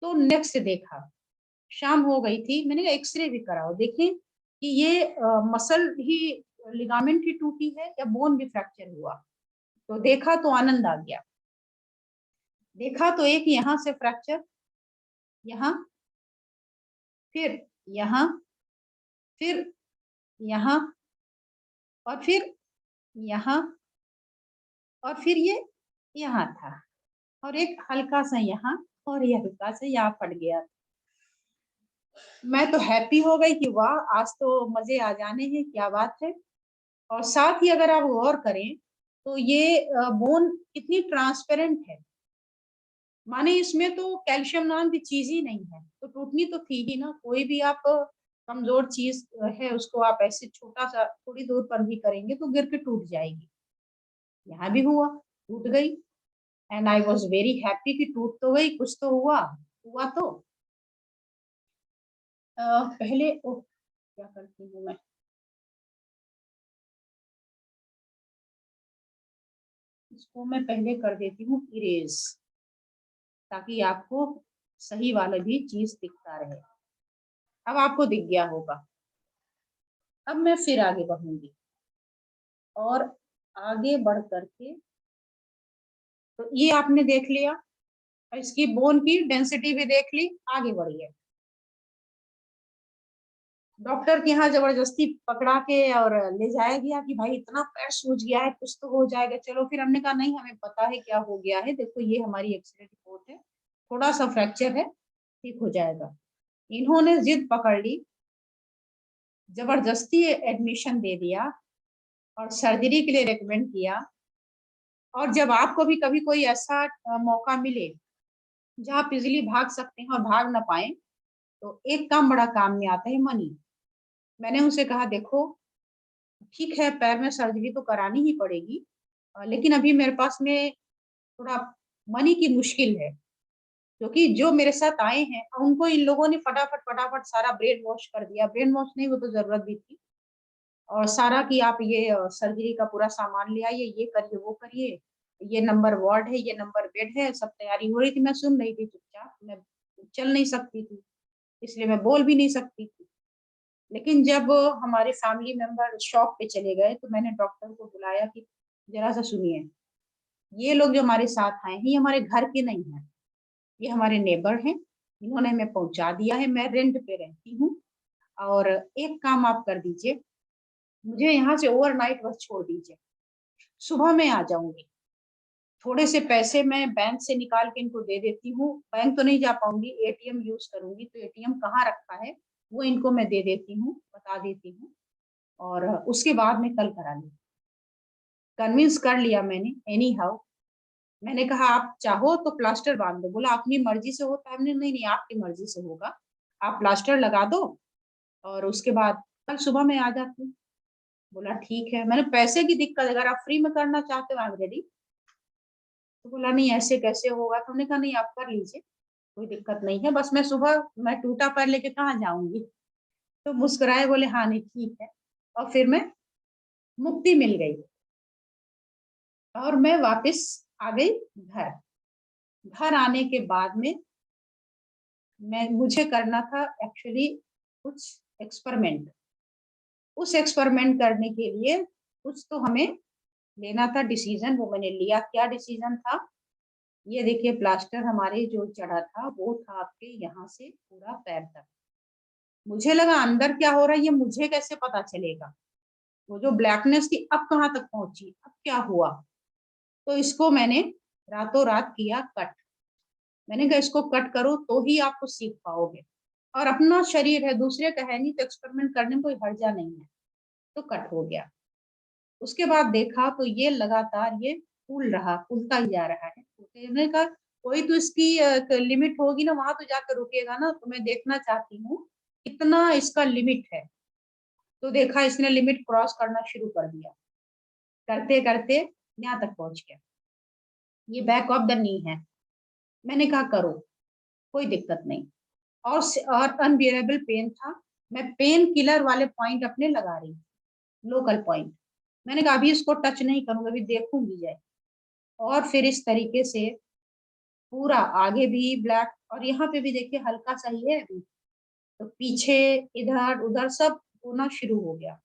तो नेक्स्ट देखा, शाम हो गई थी, मैंने कहा एक्सरे भी कराओ, देखें कि ये मसल ही, लिगामेंट ही टूटी है या बोन भी फ्रैक्चर हुआ। तो देखा तो आनंद आ गया, देखा तो एक यहाँ से फ्रैक्चर, यहाँ, फिर यहाँ, फिर यहाँ, और फिर यहाँ, और फिर ये यहाँ था, और एक हल्का सा यहाँ, और ये हल्का सा यहाँ फट गया। मैं तो हैप्पी हो गई कि वाह, आज तो मजे आ जाने हैं, क्या बात है। और साथ ही अगर आप गौर करें तो ये बोन कितनी ट्रांसपेरेंट है, माने इसमें तो कैल्शियम नाम की चीज ही नहीं है, तो टूटनी तो थी ही ना। कोई भी आप कमजोर चीज है उसको आप ऐसे छोटा सा थोड़ी दूर पर भी करेंगे तो गिर के टूट जाएगी। यहाँ भी हुआ, टूट गई, and I was very happy कि टूट तो गई, कुछ तो हुआ। हुआ तो पहले क्या करती हूँ मैं, इसको मैं पहले कर देती हूँ इरेज, ताकि आपको सही वाला भी चीज दिखता रहे। अब आपको दिख गया होगा। अब मैं फिर आगे बढ़ूंगी और आगे बढ़ करके, तो ये आपने देख लिया और इसकी बोन की डेंसिटी भी देख ली। आगे बढ़िए, डॉक्टर के यहाँ जबरदस्ती पकड़ा के और ले जाया गया कि भाई इतना पैर सूज गया है, कुछ तो हो जाएगा। चलो फिर हमने कहा नहीं, हमें पता है क्या हो गया है, देखो ये हमारी एक्सरे रिपोर्ट है, थोड़ा सा फ्रैक्चर है, ठीक हो जाएगा। इन्होंने जिद पकड़ ली, जबरदस्ती एडमिशन दे दिया और सर्जरी के लिए रेकमेंड किया। और जब आपको भी कभी कोई ऐसा मौका मिले जहाँ आप इजिली भाग सकते हैं और भाग ना पाए, तो एक काम बड़ा काम में आता है, मनी। मैंने उनसे कहा देखो ठीक है, पैर में सर्जरी तो करानी ही पड़ेगी, लेकिन अभी मेरे पास में थोड़ा मनी की मुश्किल है, क्योंकि जो मेरे साथ आए हैं उनको इन लोगों ने फटाफट फटाफट सारा ब्रेन वॉश कर दिया। ब्रेन वॉश नहीं, वो तो जरूरत भी थी। और सारा कि आप ये सर्जरी का पूरा सामान ले आइए, ये करिए वो करिए, ये नंबर वार्ड है, ये नंबर बेड है, सब तैयारी हो रही थी। मैं सुन रही थी चुपचाप, मैं चल नहीं सकती थी, इसलिए मैं बोल भी नहीं सकती थी। लेकिन जब हमारे फैमिली मेंबर शॉप पे चले गए, तो मैंने डॉक्टर को बुलाया कि जरा सा सुनिए, ये लोग जो हमारे साथ आए हैं ये हमारे घर के नहीं है, ये हमारे नेबर हैं, इन्होंने हमें पहुंचा दिया है, मैं रेंट पे रहती हूँ। और एक काम आप कर दीजिए, मुझे यहाँ से ओवरनाइट बस छोड़ दीजिए, सुबह मैं आ जाऊंगी। थोड़े से पैसे मैं बैंक से निकाल के इनको दे देती हूँ, बैंक तो नहीं जा पाऊंगी, एटीएम यूज करूंगी, तो एटीएम कहाँ रखा है वो इनको मैं दे देती हूँ, बता देती हूँ, और उसके बाद में कल करा लूँ। कन्विंस कर लिया मैंने एनी हाउ। मैंने कहा आप चाहो तो प्लास्टर बांध दो, बोला अपनी मर्जी से होता है। हमने नहीं नहीं, आपकी मर्जी से होगा, आप प्लास्टर लगा दो और उसके बाद कल सुबह मैं आ जाती हूँ। बोला ठीक है। मैंने पैसे की दिक्कत, अगर आप फ्री में करना चाहते हो आई एम रेडी। तो बोला नहीं ऐसे कैसे होगा, तो हमने कहा नहीं आप कर लीजिए, कोई दिक्कत नहीं है, बस मैं सुबह मैं टूटा पैर लेके कहाँ जाऊंगी। तो मुस्कुराए, बोले हाँ नहीं ठीक है। और फिर मैं मुक्ति मिल गई और मैं वापस आ गई घर। घर आने के बाद में मैं मुझे करना था एक्चुअली कुछ एक्सपेरिमेंट। उस एक्सपेरिमेंट करने के लिए कुछ तो हमें लेना था डिसीजन, वो मैंने लिया। क्या डिसीजन था, ये देखिए प्लास्टर हमारे जो चढ़ा था वो था आपके यहाँ से पूरा पैर तक। मुझे लगा अंदर क्या हो रहा है ये मुझे कैसे पता चलेगा, वो जो ब्लैकनेस थी अब कहाँ तक पहुंची, अब क्या हुआ। तो इसको मैंने रातों रात किया कट। मैंने कहा इसको कट करो तो ही आप कुछ सीख पाओगे, और अपना शरीर है, दूसरे का है नहीं, तो एक्सपेरिमेंट करने में कोई हर्जा नहीं है। तो कट हो गया। उसके बाद देखा तो ये लगातार ये फूल रहा, फूलता ही जा रहा है। तो मैंने कहा कोई तो इसकी लिमिट होगी ना, वहां तो जाकर रुकेगा ना, तो मैं देखना चाहती हूँ कितना इसका लिमिट है। तो देखा इसने लिमिट क्रॉस करना शुरू कर दिया, करते करते यहाँ तक पहुंच गया। ये बैक ऑफ द नी है। मैंने कहा करो, कोई दिक्कत नहीं। और अनबियरेबल पेन था। मैं पेन किलर वाले पॉइंट अपने लगा रही, लोकल पॉइंट। मैंने कहा अभी इसको टच नहीं करूंगा, अभी देखूंगी जाए। और फिर इस तरीके से पूरा आगे भी ब्लैक, और यहाँ पे भी देखिए हल्का सा ही है अभी। तो पीछे इधर उधर सब होना शुरू हो गया।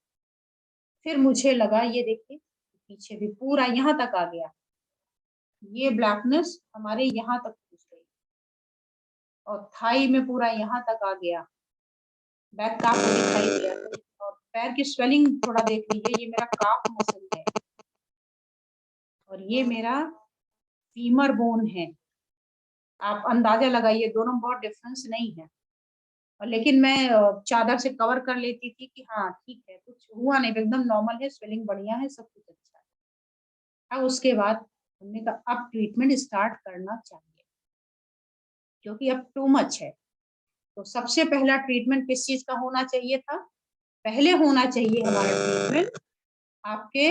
फिर मुझे लगा ये देखिए पीछे भी पूरा यहाँ तक आ गया, ये ब्लैकनेस हमारे यहाँ तक पहुंच गई, और थाई में पूरा यहाँ तक आ गया। बैक काफ दिखाई दिया, और पैर की स्वेलिंग थोड़ा देख लीजिए, ये मेरा काफ मसल है और ये मेरा फीमर बोन है। आप अंदाजा लगाइए, दोनों बहुत डिफरेंस नहीं है। और लेकिन मैं चादर से कवर कर लेती थी कि हाँ ठीक है, कुछ हुआ नहीं, एकदम नॉर्मल है, स्वेलिंग बढ़िया है, सब कुछ अच्छा है। अब उसके बाद हमने कहा अब ट्रीटमेंट स्टार्ट करना चाहिए, क्योंकि अब टू मच है। तो सबसे पहला ट्रीटमेंट किस चीज का होना चाहिए था, पहले होना चाहिए हमारा ट्रीटमेंट आपके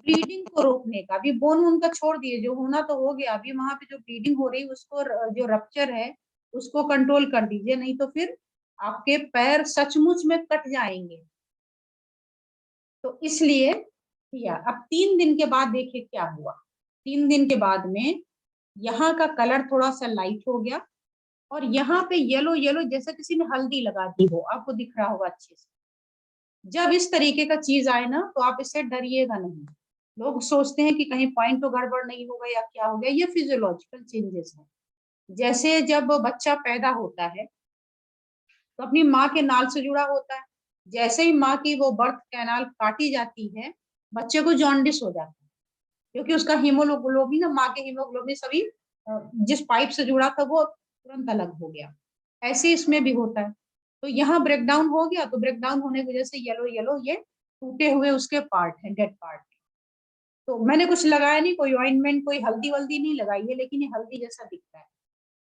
ब्लीडिंग को रोकने का। अभी बोन उनका छोड़ दिए, जो होना तो हो गया, अभी वहां पे जो ब्लीडिंग हो रही है उसको, जो रप्चर है उसको कंट्रोल कर दीजिए, नहीं तो फिर आपके पैर सचमुच में कट जाएंगे। तो इसलिए किया। अब 3 दिन के बाद देखिए क्या हुआ। 3 दिन के बाद में यहाँ का कलर थोड़ा सा लाइट हो गया, और यहाँ पे येलो येलो जैसे किसी ने हल्दी लगा दी हो, आपको दिख रहा होगा अच्छे से। जब इस तरीके का चीज आए ना तो आप इससे डरिएगा नहीं। लोग सोचते हैं कि कहीं पॉइंट तो गड़बड़ नहीं होगा या क्या हो गया, ये फिजियोलॉजिकल चेंजेस है। जैसे जब बच्चा पैदा होता है तो अपनी माँ के नाल से जुड़ा होता है, जैसे ही माँ की वो बर्थ कैनाल काटी जाती है, बच्चे को जॉन्डिस हो जाता है, क्योंकि उसका हीमोग्लोबिन, माँ के हीमोग्लोबिन सभी जिस पाइप से जुड़ा था वो तुरंत अलग हो गया। ऐसे इसमें भी होता है। तो यहाँ ब्रेकडाउन हो गया, तो ब्रेकडाउन होने की वजह से येलो येलो ये टूटे हुए उसके पार्ट हैं, डेड पार्ट। तो मैंने कुछ लगाया नहीं, कोई ऑइंटमेंट, कोई हल्दी वल्दी नहीं लगाई है, लेकिन ये हल्दी जैसा दिखता है।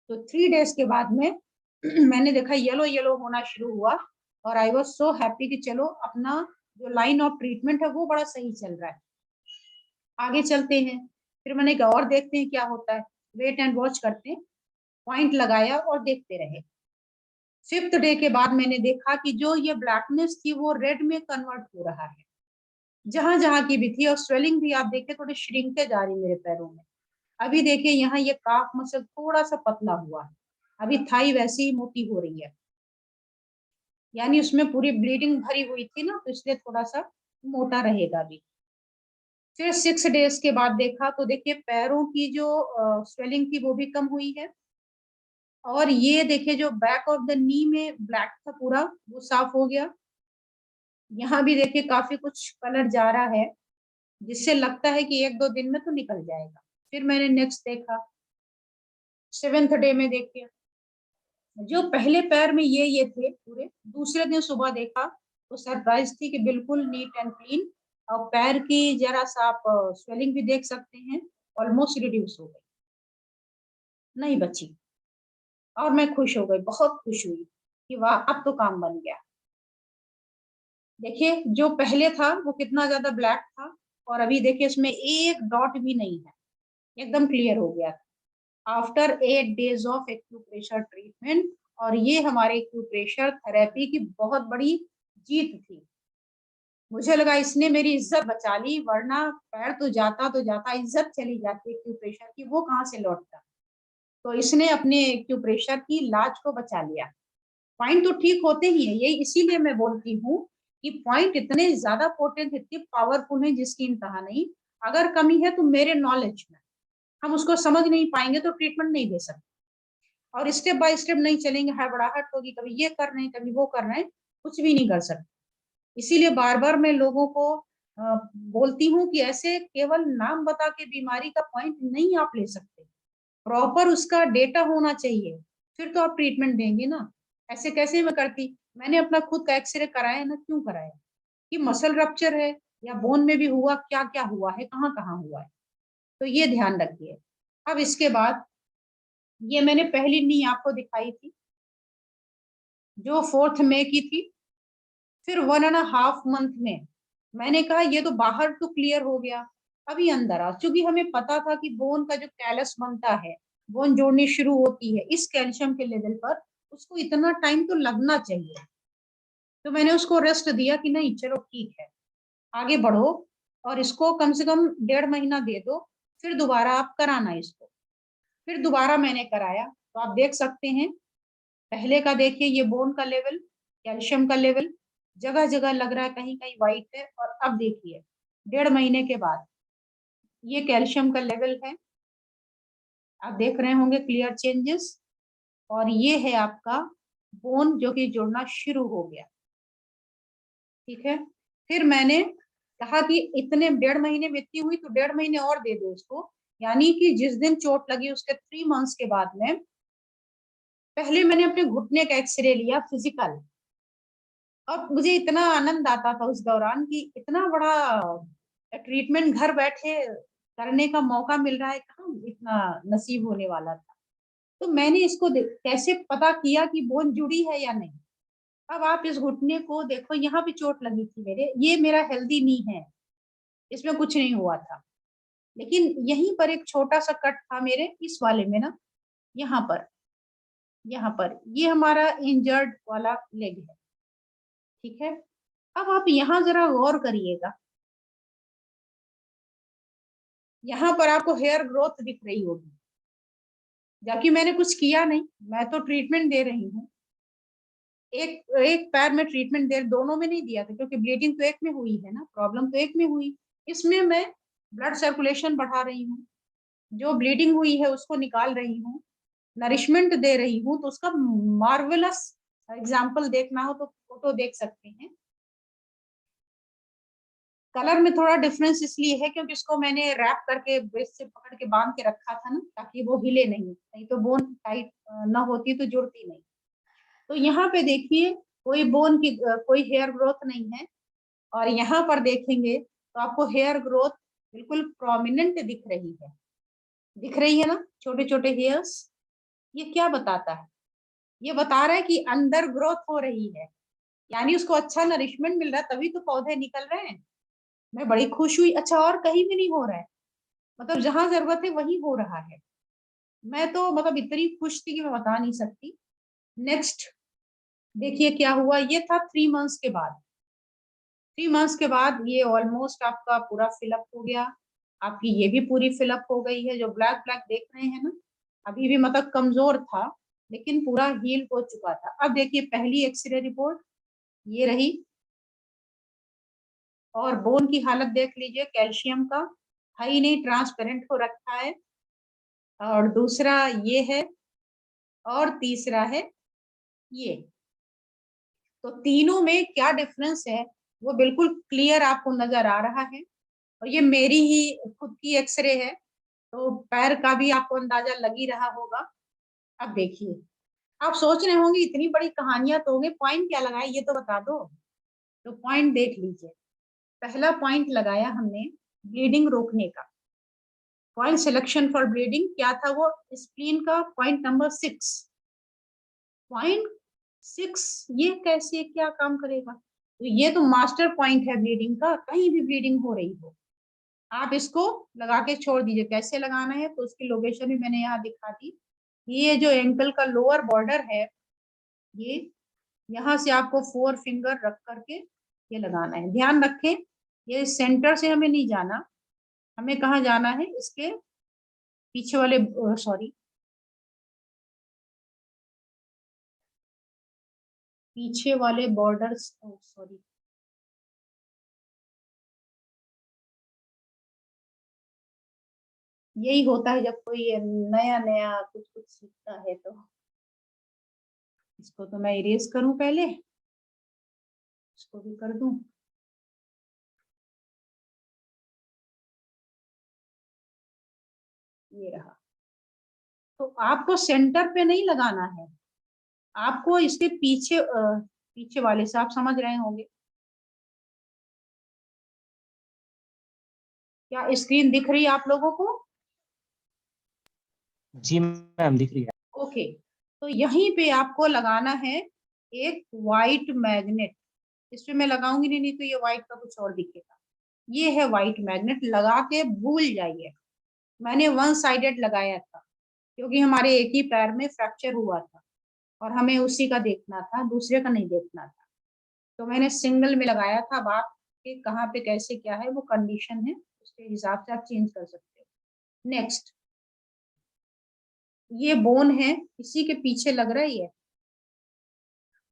तो 3 डेज के बाद में मैंने देखा येलो येलो होना शुरू हुआ, और आई वॉज सो हैप्पी कि चलो अपना जो लाइन ऑफ ट्रीटमेंट है वो बड़ा सही चल रहा है, आगे चलते हैं। फिर मैंने कहा और देखते हैं क्या होता है, वेट एंड वॉच करते हैं। पॉइंट लगाया और देखते रहे। 5th डे के बाद मैंने देखा कि जो ये ब्लैकनेस थी वो रेड में कन्वर्ट हो रहा है, जहां जहां की भी थी। और स्वेलिंग भी आप देखिए थोड़ी श्रिंकेज आ रही मेरे पैरों में। अभी देखिए यहाँ ये काफ मसल थोड़ा सा पतला हुआ है, अभी थाई वैसी ही मोटी हो रही है, यानी उसमें पूरी ब्लीडिंग भरी हुई थी ना, तो इसलिए थोड़ा सा मोटा रहेगा अभी। फिर 6 डेज के बाद देखा तो देखिए पैरों की जो स्वेलिंग थी वो भी कम हुई है। और ये देखिए जो बैक ऑफ द नी में ब्लैक था पूरा, वो साफ हो गया। यहाँ भी देखिए काफी कुछ कलर जा रहा है, जिससे लगता है कि 1-2 दिन में तो निकल जाएगा। फिर मैंने नेक्स्ट देखा, 7th डे में देखिए जो पहले पैर में ये थे पूरे, दूसरे दिन सुबह देखा तो सरप्राइज थी कि बिल्कुल नीट एंड क्लीन। और पैर की जरा सा आप स्वेलिंग भी देख सकते हैं, ऑलमोस्ट रिड्यूस हो गई, नहीं बची। और मैं खुश हो गई, बहुत खुश हुई कि वाह अब तो काम बन गया। देखिए जो पहले था वो कितना ज्यादा ब्लैक था, और अभी देखिए इसमें एक डॉट भी नहीं है, एकदम क्लियर हो गया after 8 days of acupressure treatment. और ये हमारे एक्यूप्रेशर थेरेपी की बहुत बड़ी जीत थी। मुझे लगा इसने मेरी इज्जत बचा ली, वरना पैर तो जाता इज्जत चली जाती एक्यूप्रेशर की, वो कहाँ से लौटता। तो इसने अपने एक्यूप्रेशर की लाज को बचा लिया। पॉइंट तो ठीक होते ही है, यही इसीलिए मैं बोलती हूँ कि पॉइंट इतने ज्यादा पोटेंट, इतने पावरफुल है जिसकी इंतहा नहीं। अगर कमी है तो मेरे नॉलेज में हम उसको समझ नहीं पाएंगे तो ट्रीटमेंट नहीं दे सकते, और स्टेप बाय स्टेप नहीं चलेंगे, हड़बड़ाहट होगी, कभी ये कर रहे हैं कभी वो कर रहे हैं, कुछ भी नहीं कर सकते। इसीलिए बार बार मैं लोगों को बोलती हूँ कि ऐसे केवल नाम बता के बीमारी का पॉइंट नहीं आप ले सकते, प्रॉपर उसका डेटा होना चाहिए, फिर तो आप ट्रीटमेंट देंगे ना। ऐसे कैसे मैं करती, मैंने अपना खुद का एक्सरे कराया ना, क्यों कराया, कि मसल रप्चर है या बोन में भी हुआ, क्या क्या हुआ है, कहाँ कहाँ हुआ है, तो ये ध्यान रखिए। अब इसके बाद ये मैंने पहली नी आपको दिखाई थी जो 4 मई की थी। फिर 1.5 मंथ में मैंने कहा ये तो बाहर तो क्लियर हो गया, अभी अंदर आ, चूंकि हमें पता था कि बोन का जो कैलस बनता है, बोन जोड़नी शुरू होती है इस कैल्शियम के लेवल पर, उसको इतना टाइम तो लगना चाहिए। तो मैंने उसको रेस्ट दिया कि नहीं चलो ठीक है, आगे बढ़ो, और इसको कम से कम 1.5 महीना दे दो, फिर दोबारा आप कराना इसको। फिर दोबारा मैंने कराया तो आप देख सकते हैं, पहले का देखिए ये बोन का लेवल, कैल्शियम का लेवल जगह जगह लग रहा है, कहीं कहीं व्हाइट है। और अब देखिए 1.5 महीने के बाद ये कैल्शियम का लेवल है, आप देख रहे होंगे क्लियर चेंजेस। और ये है आपका बोन जो कि जुड़ना शुरू हो गया। ठीक है, फिर मैंने कहा कि इतने 1.5 महीने में इतनी हुई तो 1.5 महीने और दे दो इसको, यानी कि जिस दिन चोट लगी उसके 3 मंथ्स के बाद में पहले मैंने अपने घुटने का एक्सरे लिया फिजिकल। और मुझे इतना आनंद आता था उस दौरान कि इतना बड़ा ट्रीटमेंट घर बैठे करने का मौका मिल रहा है, कहाँ इतना नसीब होने वाला था। तो मैंने इसको कैसे पता किया कि बोन जुड़ी है या नहीं। अब आप इस घुटने को देखो, यहाँ पे चोट लगी थी मेरे, ये मेरा हेल्दी नी है, इसमें कुछ नहीं हुआ था। लेकिन यहीं पर एक छोटा सा कट था मेरे इस वाले में ना, यहाँ पर ये हमारा इंजर्ड वाला लेग है, ठीक है। अब आप यहाँ जरा गौर करिएगा, यहाँ पर आपको हेयर ग्रोथ दिख रही होगी, जबकि मैंने कुछ किया नहीं, मैं तो ट्रीटमेंट दे रही हूँ। एक एक पैर में ट्रीटमेंट दे, दोनों में नहीं दिया था, क्योंकि ब्लीडिंग तो एक में हुई है ना, प्रॉब्लम तो एक में हुई। इसमें मैं ब्लड सर्कुलेशन बढ़ा रही हूँ, जो ब्लीडिंग हुई है उसको निकाल रही हूँ, नरिशमेंट दे रही हूँ, तो उसका मार्वेलस एग्जाम्पल देखना हो तो फोटो देख सकते हैं। कलर में थोड़ा डिफरेंस इसलिए है क्योंकि इसको मैंने रैप करके ब्रेस्ट से पकड़ के बांध के रखा था ना, ताकि वो हिले नहीं तो बोन टाइट ना होती तो जुड़ती नहीं। तो यहाँ पे देखिए कोई बोन की कोई हेयर ग्रोथ नहीं है, और यहाँ पर देखेंगे तो आपको हेयर ग्रोथ बिल्कुल प्रोमिनेंट दिख रही है ना, छोटे छोटे हेयर्स। ये क्या बताता है? ये बता रहा है कि अंदर ग्रोथ हो रही है, यानी उसको अच्छा नरिशमेंट मिल रहा है, तभी तो पौधे निकल रहे हैं। मैं बड़ी खुश हुई। अच्छा, और कहीं भी नहीं हो रहा है, मतलब जहां जरूरत है वहीं हो रहा है। मैं तो मतलब इतनी खुश थी कि मैं बता नहीं सकती। नेक्स्ट देखिए क्या हुआ, ये था 3 मंथ्स के बाद। 3 मंथ्स के बाद ये ऑलमोस्ट आपका पूरा फिलअप हो गया, आपकी ये भी पूरी फिलअप हो गई है। जो ब्लैक ब्लैक देख रहे हैं ना, अभी भी मतलब कमजोर था, लेकिन पूरा हील हो चुका था। अब देखिए पहली एक्सरे रिपोर्ट ये रही, और बोन की हालत देख लीजिए, कैल्शियम का हाई नहीं, ट्रांसपेरेंट हो रखा है। और दूसरा ये है, और तीसरा है ये। तो तीनों में क्या डिफरेंस है वो बिल्कुल क्लियर आपको नजर आ रहा है। और ये मेरी ही खुद की एक्सरे है, तो पैर का भी आपको अंदाजा लग ही रहा होगा। अब देखिए, आप सोच रहे होंगे इतनी बड़ी कहानियां तो होंगे, पॉइंट क्या लगाए ये तो बता दो। तो पॉइंट देख लीजिए, पहला पॉइंट लगाया हमने ब्लीडिंग रोकने का, पॉइंट सिलेक्शन फॉर ब्लीडिंग क्या था वो, स्प्लीन का पॉइंट नंबर 6। पॉइंट 6 ये कैसे क्या काम करेगा? तो ये तो मास्टर पॉइंट है ब्लीडिंग का, कहीं भी ब्लीडिंग हो रही हो आप इसको लगा के छोड़ दीजिए। कैसे लगाना है तो उसकी लोकेशन भी मैंने यहाँ दिखा दी। ये जो एंकल का लोअर बॉर्डर है, ये यहाँ से आपको 4 फिंगर रख करके ये लगाना है। ध्यान रखें, ये सेंटर से हमें नहीं जाना, हमें कहाँ जाना है, इसके पीछे वाले, सॉरी, पीछे वाले बॉर्डर, सॉरी, यही होता है जब कोई नया नया कुछ कुछ सीखता है। तो इसको तो मैं इरेज करूं पहले, इसको भी कर दूं। ये रहा। तो आपको सेंटर पे नहीं लगाना है, आपको इसके पीछे पीछे वाले से, आप समझ रहे होंगे। क्या स्क्रीन दिख रही है आप लोगों को? जी मैम, दिख रही है। ओके, तो यहीं पे आपको लगाना है एक वाइट मैग्नेट। इसमें मैं लगाऊंगी नहीं तो ये वाइट का कुछ और दिखेगा। ये है वाइट मैग्नेट, लगा के भूल जाइए। मैंने वन साइडेड लगाया था, क्योंकि हमारे एक ही पैर में फ्रैक्चर हुआ था और हमें उसी का देखना था, दूसरे का नहीं देखना था। तो मैंने सिंगल में लगाया था। अब आपके कहाँ पे कैसे क्या है वो कंडीशन है, उसके हिसाब से आप चेंज कर सकते हो। नेक्स्ट, ये बोन है, इसी के पीछे लग रहा है ये।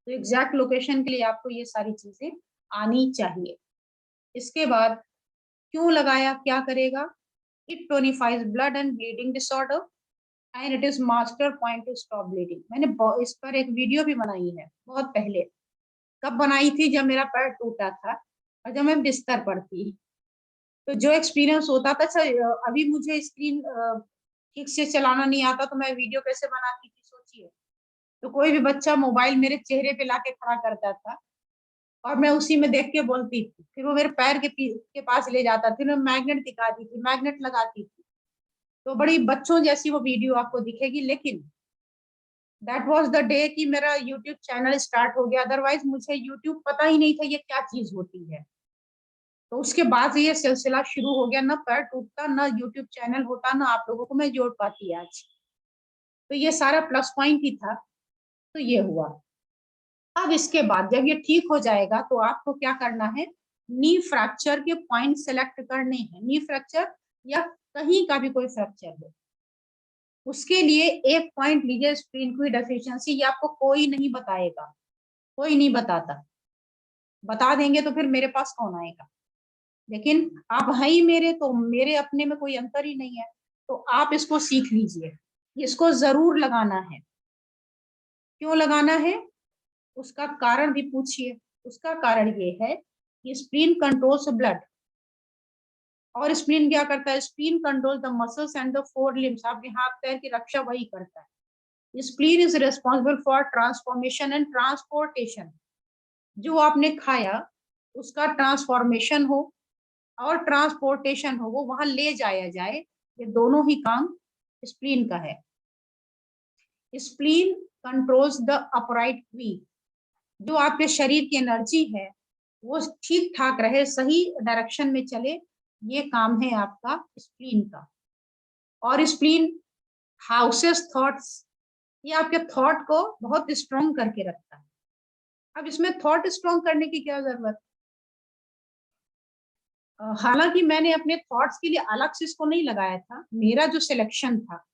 तो एग्जैक्ट लोकेशन के लिए आपको ये सारी चीजें आनी चाहिए। इसके बाद क्यों लगाया, क्या करेगा? It tonifies blood and bleeding disorder and it is master point to stop bleeding. मैंने इस पर एक वीडियो भी बनाई है बहुत पहले। कब बनाई थी? जब मेरा पैर टूटा था और जब मैं बिस्तर पर थी। तो जो एक्सपीरियंस होता था सर, अभी मुझे स्क्रीन ठीक से चलाना नहीं आता तो मैं वीडियो कैसे बनाती थी सोचिए। तो कोई भी बच्चा मोबाइल मेरे चेहरे पे लाके खड़ा करता था और मैं उसी में देख के बोलती थी, फिर वो मेरे पैर के पास ले जाता, फिर मैं मैग्नेट दिखाती थी, मैग्नेट लगाती थी। तो बड़ी बच्चों जैसी वो वीडियो आपको दिखेगी। लेकिन दैट वाज द डे कि मेरा यूट्यूब चैनल स्टार्ट हो गया, अदरवाइज मुझे यूट्यूब पता ही नहीं था ये क्या चीज होती है। तो उसके बाद से ये सिलसिला शुरू हो गया, ना पैर टूटता, ना यूट्यूब चैनल होता, ना आप लोगों को मैं जोड़ पाती आज। तो ये सारा प्लस पॉइंट ही था, तो ये हुआ। अब इसके बाद जब ये ठीक हो जाएगा तो आपको क्या करना है, नी फ्रैक्चर के पॉइंट सेलेक्ट करने हैं। नी फ्रैक्चर या कहीं का भी कोई फ्रैक्चर हो, उसके लिए एक पॉइंट लीजिए, स्प्लीन की डेफिशिएंसी। ये आपको कोई नहीं बताएगा, कोई नहीं बताता, बता देंगे तो फिर मेरे पास कौन आएगा। लेकिन आप है ही मेरे, तो मेरे अपने में कोई अंतर ही नहीं है। तो आप इसको सीख लीजिए, इसको जरूर लगाना है। क्यों लगाना है, उसका कारण भी पूछिए। उसका कारण ये है कि स्प्लीन कंट्रोल्स ब्लड, और स्प्लीन क्या करता है, spleen control the muscles and the four limbs. आपके हाथ पैर की रक्षा वही करता है। Spleen is responsible for transformation and transportation. जो आपने खाया उसका ट्रांसफॉर्मेशन हो और ट्रांसपोर्टेशन हो, वो वहां ले जाया जाए, ये दोनों ही काम स्प्लीन का है। स्प्लीन कंट्रोल्स द अपराइट क्वी। जो आपके शरीर की एनर्जी है वो ठीक ठाक रहे, सही डायरेक्शन में चले, ये काम है आपका स्प्लीन का। और स्प्लीन हाउसेस थॉट्स, ये आपके थॉट को बहुत स्ट्रॉन्ग करके रखता है। अब इसमें थॉट स्ट्रॉन्ग करने की क्या जरूरत, हालांकि मैंने अपने थॉट्स के लिए अलग से इसको नहीं लगाया था। मेरा जो सिलेक्शन था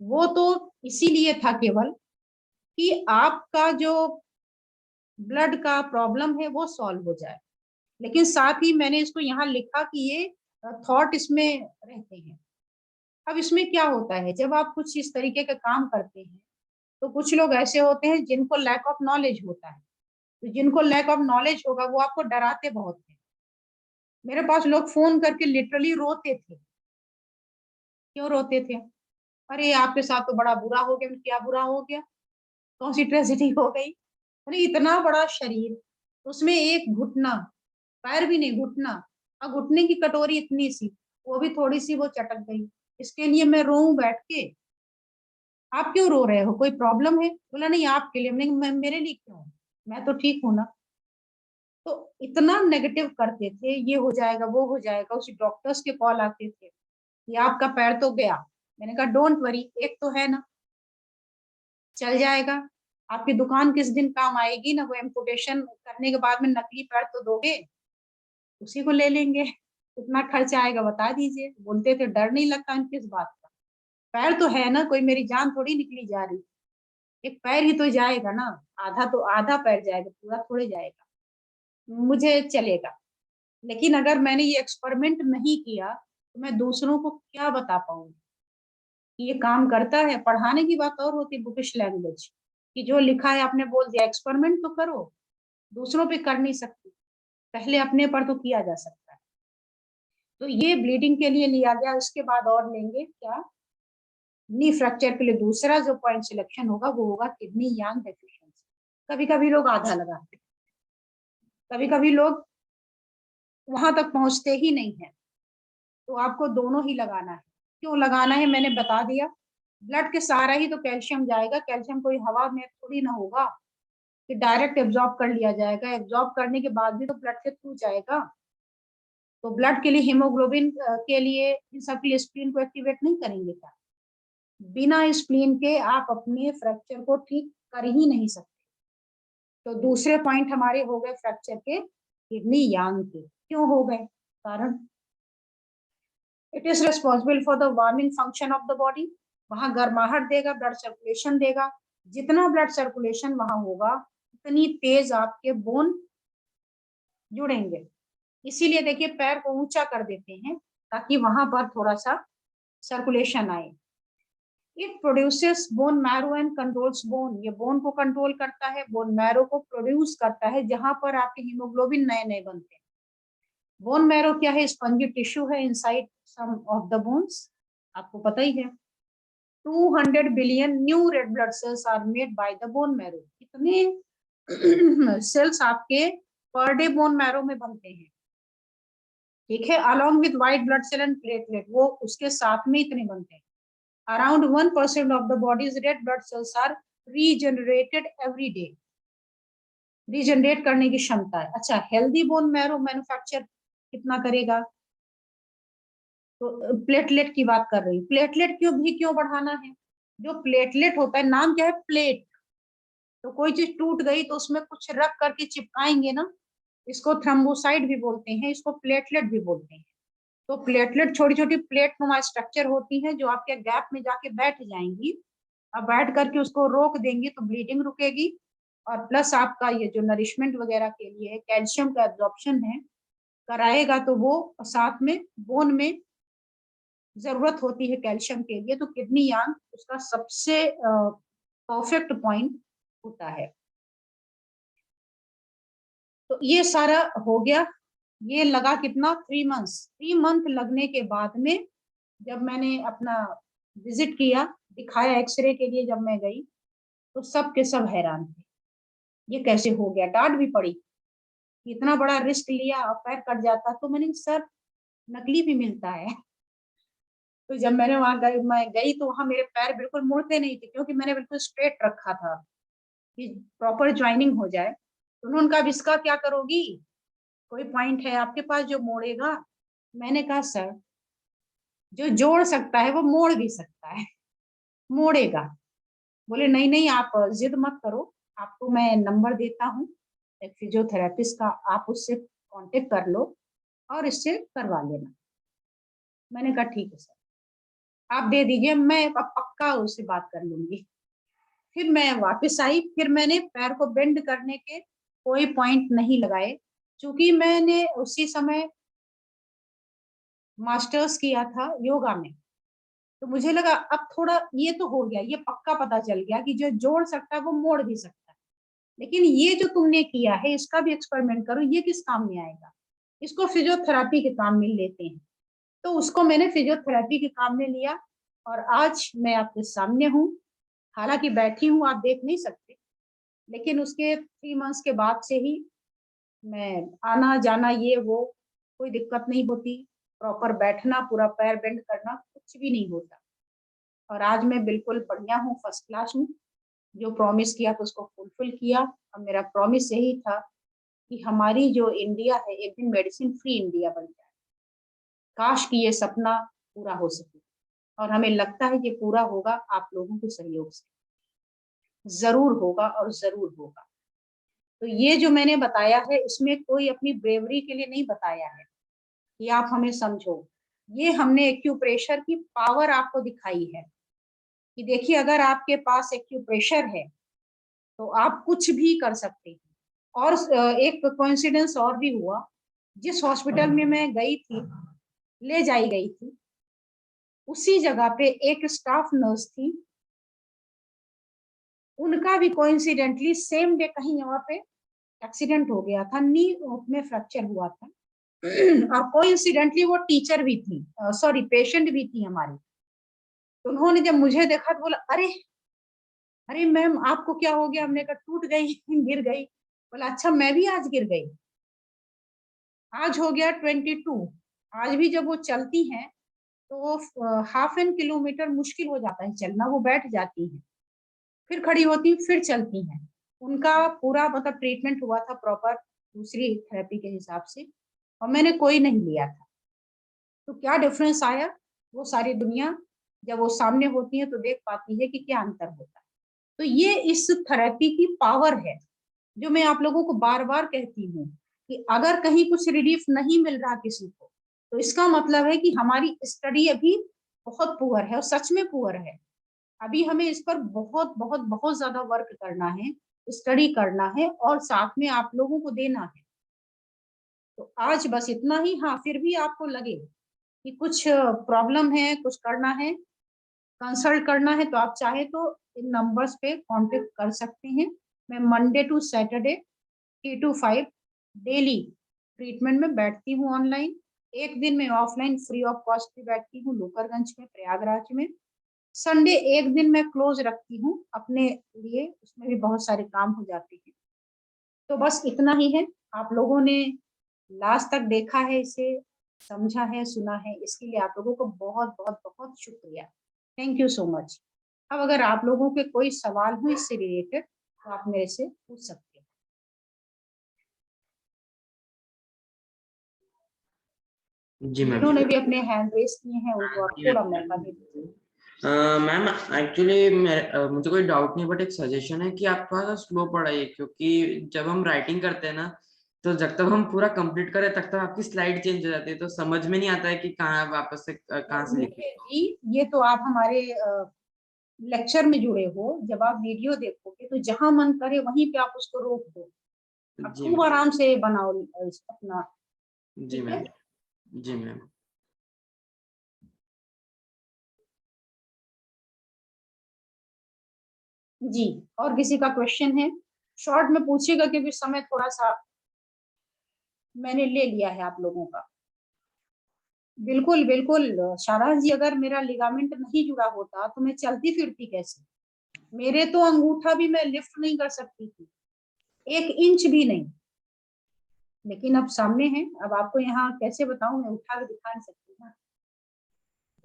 वो तो इसीलिए था केवल कि आपका जो ब्लड का प्रॉब्लम है वो सॉल्व हो जाए। लेकिन साथ ही मैंने इसको यहाँ लिखा कि ये थॉट इसमें रहते हैं। अब इसमें क्या होता है, जब आप कुछ इस तरीके का काम करते हैं तो कुछ लोग ऐसे होते हैं जिनको लैक ऑफ नॉलेज होता है। तो जिनको लैक ऑफ नॉलेज होगा वो आपको डराते बहुत हैं। मेरे पास लोग फोन करके लिटरली रोते थे। क्यों रोते थे, अरे आपके साथ तो बड़ा बुरा हो गया। क्या बुरा हो गया, कौन सी ट्रेजेडी हो गई। अरे इतना बड़ा शरीर, उसमें एक घुटना, पैर भी नहीं घुटना, और घुटने की कटोरी इतनी सी, वो भी थोड़ी सी वो चटक गई, इसके लिए मैं रोऊं बैठ के। आप क्यों रो रहे हो, कोई प्रॉब्लम है। बोला नहीं आपके लिए। मैं मेरे लिए क्यों, मैं तो ठीक हूं ना। तो इतना नेगेटिव करते थे, ये हो जाएगा वो हो जाएगा। उसी डॉक्टर्स के कॉल आते थे कि आपका पैर तो गया। मैंने कहा डोंट वरी, एक तो है ना, चल जाएगा। आपकी दुकान किस दिन काम आएगी ना, वो एम्पुटेशन करने के बाद में नकली पैर तो दोगे, उसी को ले लेंगे। कितना खर्च आएगा बता दीजिए। बोलते थे डर नहीं लगता किस बात का, पैर तो है ना, कोई मेरी जान थोड़ी निकली जा रही। एक पैर ही तो जाएगा ना, आधा तो आधा पैर जाएगा, पूरा थोड़े जाएगा, मुझे चलेगा। लेकिन अगर मैंने ये एक्सपेरिमेंट नहीं किया तो मैं दूसरों को क्या बता पाऊंगी कि ये काम करता है। पढ़ाने की बात और होती, बुकिश लैंग्वेज कि जो लिखा है आपने बोल दिया, एक्सपेरिमेंट तो करो। दूसरों पे कर नहीं सकती, पहले अपने पर तो किया जा सकता है। तो ये ब्लीडिंग के लिए लिया गया। उसके बाद और लेंगे क्या, नी फ्रैक्चर के लिए दूसरा जो पॉइंट सिलेक्शन होगा वो होगा किडनी यांग डेफिशिएंसी। कभी कभी लोग आधा लगाते, कभी कभी लोग वहां तक पहुंचते ही नहीं है। तो आपको दोनों ही लगाना है। क्यों लगाना है मैंने बता दिया। ब्लड के सहारा ही तो कैल्शियम जाएगा, कैल्शियम कोई हवा में थोड़ी ना होगा कि डायरेक्ट एब्जॉर्ब कर लिया जाएगा। एब्जॉर्ब करने के बाद भी तो ब्लड के थ्रू जाएगा। तो ब्लड के लिए हीमोग्लोबिन के लिए इन सब के लिए स्प्लीन को एक्टिवेट नहीं करेंगे क्या। बिना स्प्लीन के आप अपने फ्रैक्चर को ठीक कर ही नहीं सकते। तो दूसरे पॉइंट हमारे हो गए फ्रैक्चर के किडनी यांग के। क्यों हो गए, कारण it is responsible for the warming function of the body. वहां गर्माहट देगा, ब्लड सर्कुलेशन देगा। जितना ब्लड सर्कुलेशन वहां होगा उतनी तेज आपके बोन जुड़ेंगे। इसीलिए देखिए पैर को ऊंचा कर देते हैं ताकि वहां पर थोड़ा सा सर्कुलेशन आए। It produces bone marrow and controls bone. ये बोन को कंट्रोल करता है, बोन मैरो को प्रोड्यूस करता है, जहां पर आपके हीमोग्लोबिन नए नए बनते हैं। बोन मैरो क्या है, स्पंजी टिश्यू है inside some of the bones, आपको पता ही है। 200 billion new red blood cells are made by the bone marrow. कितने सेल्स आपके पर डे बोन मैरो में बनते हैं, ठीक है। Along with white blood cell and platelet, वो उसके साथ में इतने बनते हैं। Around 1% of the body's red blood cells are regenerated every day. Regenerate करने की क्षमता है। अच्छा, हेल्दी बोन मैरो मैन्युफैक्चर कितना करेगा? तो प्लेटलेट की बात कर रही हूँ। प्लेटलेट क्यों बढ़ाना है? जो प्लेटलेट होता है, नाम क्या है? प्लेट। तो कोई चीज टूट गई तो उसमें कुछ रख करके चिपकाएंगे ना, इसको थ्रोम्बोसाइट भी बोलते हैं, इसको प्लेटलेट भी बोलते हैं। तो प्लेटलेट छोटी छोटी प्लेट नुमा स्ट्रक्चर होती है जो आपके गैप में जाके बैठ जाएंगी। अब बैठ करके उसको रोक देंगी तो ब्लीडिंग रुकेगी, और प्लस आपका ये जो नरिशमेंट वगैरह के लिए कैल्शियम का एब्जॉर्प्शन है कराएगा, तो वो साथ में बोन में जरूरत होती है कैल्शियम के लिए, तो किडनी यांग उसका सबसे परफेक्ट पॉइंट होता है। तो ये सारा हो गया। ये लगा कितना? 3 मंथ्स। 3 मंथ लगने के बाद में जब मैंने अपना विजिट किया, दिखाया एक्सरे के लिए, जब मैं गई तो सब के सब हैरान थे, ये कैसे हो गया। डांट भी पड़ी, इतना बड़ा रिस्क लिया और पैर कट जाता। तो मैंने, सर नकली भी मिलता है। तो जब मैं गई तो वहां मेरे पैर बिल्कुल मुड़ते नहीं थे, क्योंकि मैंने बिल्कुल स्ट्रेट रखा था कि प्रॉपर ज्वाइनिंग हो जाए। तो उन्होंने कहा, इसका क्या करोगी? कोई पॉइंट है आपके पास जो मोड़ेगा? मैंने कहा, सर जो जोड़ सकता है वो मोड़ भी सकता है, मोड़ेगा। बोले, नहीं नहीं, आप जिद मत करो, आपको मैं नंबर देता हूँ एक फिजियोथेरेपिस्ट का, आप उससे कांटेक्ट कर लो और इससे करवा लेना। मैंने कहा, ठीक है सर, आप दे दीजिए, मैं पक्का उससे बात कर लूंगी। फिर मैं वापस आई, फिर मैंने पैर को बेंड करने के कोई पॉइंट नहीं लगाए, क्योंकि मैंने उसी समय मास्टर्स किया था योगा में। तो मुझे लगा अब थोड़ा ये तो हो गया, ये पक्का पता चल गया कि जो जोड़ सकता है वो मोड़ भी सकता है, लेकिन ये जो तुमने किया है इसका भी एक्सपेरिमेंट करो, ये किस काम में आएगा, इसको फिजियोथेरेपी के काम में लेते हैं। तो उसको मैंने फिजियोथेरेपी के काम में लिया, और आज मैं आपके सामने हूँ। हालांकि बैठी हूँ, आप देख नहीं सकते, लेकिन उसके 3 मंथ्स के बाद से ही मैं आना जाना ये वो कोई दिक्कत नहीं होती। प्रॉपर बैठना, पूरा पैर बेंड करना, कुछ भी नहीं होता। और आज मैं बिल्कुल बढ़िया हूँ, फर्स्ट क्लास हूँ। जो प्रॉमिस किया था उसको फुलफिल किया। और मेरा प्रॉमिस यही था कि हमारी जो इंडिया है एक दिन मेडिसिन फ्री इंडिया बन जाए। काश कि ये सपना पूरा हो सके, और हमें लगता है ये पूरा होगा आप लोगों के सहयोग से। जरूर होगा और जरूर होगा। तो ये जो मैंने बताया है इसमें कोई अपनी ब्रेवरी के लिए नहीं बताया है कि आप हमें समझो। ये हमने एक्यूप्रेशर की पावर आपको दिखाई है कि देखिए, अगर आपके पास एक्यूप्रेशर है तो आप कुछ भी कर सकते हैं। और एक कोइंसिडेंस और भी हुआ, जिस हॉस्पिटल में मैं गई थी, ले जाई गई थी, उसी जगह पे एक स्टाफ नर्स थी, उनका भी कोइंसिडेंटली सेम डे कहीं वहां पे एक्सीडेंट हो गया था, नी में फ्रैक्चर हुआ था। और कोइंसिडेंटली वो टीचर भी थी, सॉरी पेशेंट भी थी हमारी। तो उन्होंने जब मुझे देखा तो बोला, अरे अरे मैम आपको क्या हो गया? हमने कहा, टूट गई, गिर गई। बोला, अच्छा मैं भी आज गिर गई। आज हो गया 22। आज भी जब वो चलती हैं तो वो हाफ एन किलोमीटर मुश्किल हो जाता है चलना, वो बैठ जाती है, फिर खड़ी होती, फिर चलती हैं। उनका पूरा मतलब ट्रीटमेंट हुआ था प्रॉपर दूसरी थेरेपी के हिसाब से, और मैंने कोई नहीं लिया था। तो क्या डिफरेंस आया? वो सारी दुनिया जब वो सामने होती है तो देख पाती है कि क्या अंतर होता है। तो ये इस थेरेपी की पावर है, जो मैं आप लोगों को बार बार कहती हूँ कि अगर कहीं कुछ रिलीफ नहीं मिल रहा किसी को, तो इसका मतलब है कि हमारी स्टडी अभी बहुत पुअर है, और सच में पुअर है। अभी हमें इस पर बहुत बहुत बहुत ज्यादा वर्क करना है, स्टडी करना है, और साथ में आप लोगों को देना है। तो आज बस इतना ही। हाँ, फिर भी आपको लगे कि कुछ प्रॉब्लम है, कुछ करना है, कंसल्ट करना है, तो आप चाहे तो इन नंबर्स पे कांटेक्ट कर सकते हैं। मैं Monday to Saturday 3 to 5 daily treatment में बैठती हूँ ऑनलाइन। एक दिन में ऑफलाइन फ्री ऑफ कॉस्ट भी बैठती हूँ लोकरगंज में, प्रयागराज में। संडे एक दिन मैं क्लोज रखती हूँ अपने लिए, उसमें भी बहुत सारे काम हो जाते हैं। तो बस इतना ही है। आप लोगों ने लास्ट तक देखा है इसे, समझा है, सुना है, इसके लिए आप लोगों को बहुत बहुत बहुत शुक्रिया। Thank you so much. अब अगर आप लोगों के कोई सवाल हो इससे रिलेटेड तो आप मेरे से पूछ सकते हैं। जी मैम। जिन्होंने भी अपने हैंड रेस किए हैं उनको आप थोड़ा मौका दे दीजिए। मैम एक्चुअली मुझे कोई डाउट नहीं, बट एक सजेशन है कि आप थोड़ा सा स्लो पढ़ाइए, क्योंकि जब हम राइटिंग करते हैं ना, तो जब तक हम पूरा कंप्लीट करें तब तक आपकी स्लाइड चेंज हो जाती है, तो समझ में नहीं आता है कि कहाँ वापस से कहाँ से लिखें। देखिए जी, ये तो आप हमारे लेक्चर में जुड़े हो, जब आप वीडियो देखोगे तो जहां मन करे वहीं पे आप उसको रोक दो, आप जी खूब मैम। आराम से बनाओ अपना। जी ठीक मैम। है, जी मैम। जी। और किसी का क्वेश्चन है शॉर्ट में पूछिएगा, क्योंकि समय थोड़ा सा मैंने ले लिया है आप लोगों का। बिल्कुल बिल्कुल शारदा जी, अगर मेरा लिगामेंट नहीं जुड़ा होता तो मैं चलती फिरती कैसे? मेरे तो अंगूठा भी मैं लिफ्ट नहीं कर सकती थी, 1 इंच भी नहीं। लेकिन अब सामने है, अब आपको यहाँ कैसे बताऊं, मैं उठा के दिखा नहीं सकती ना।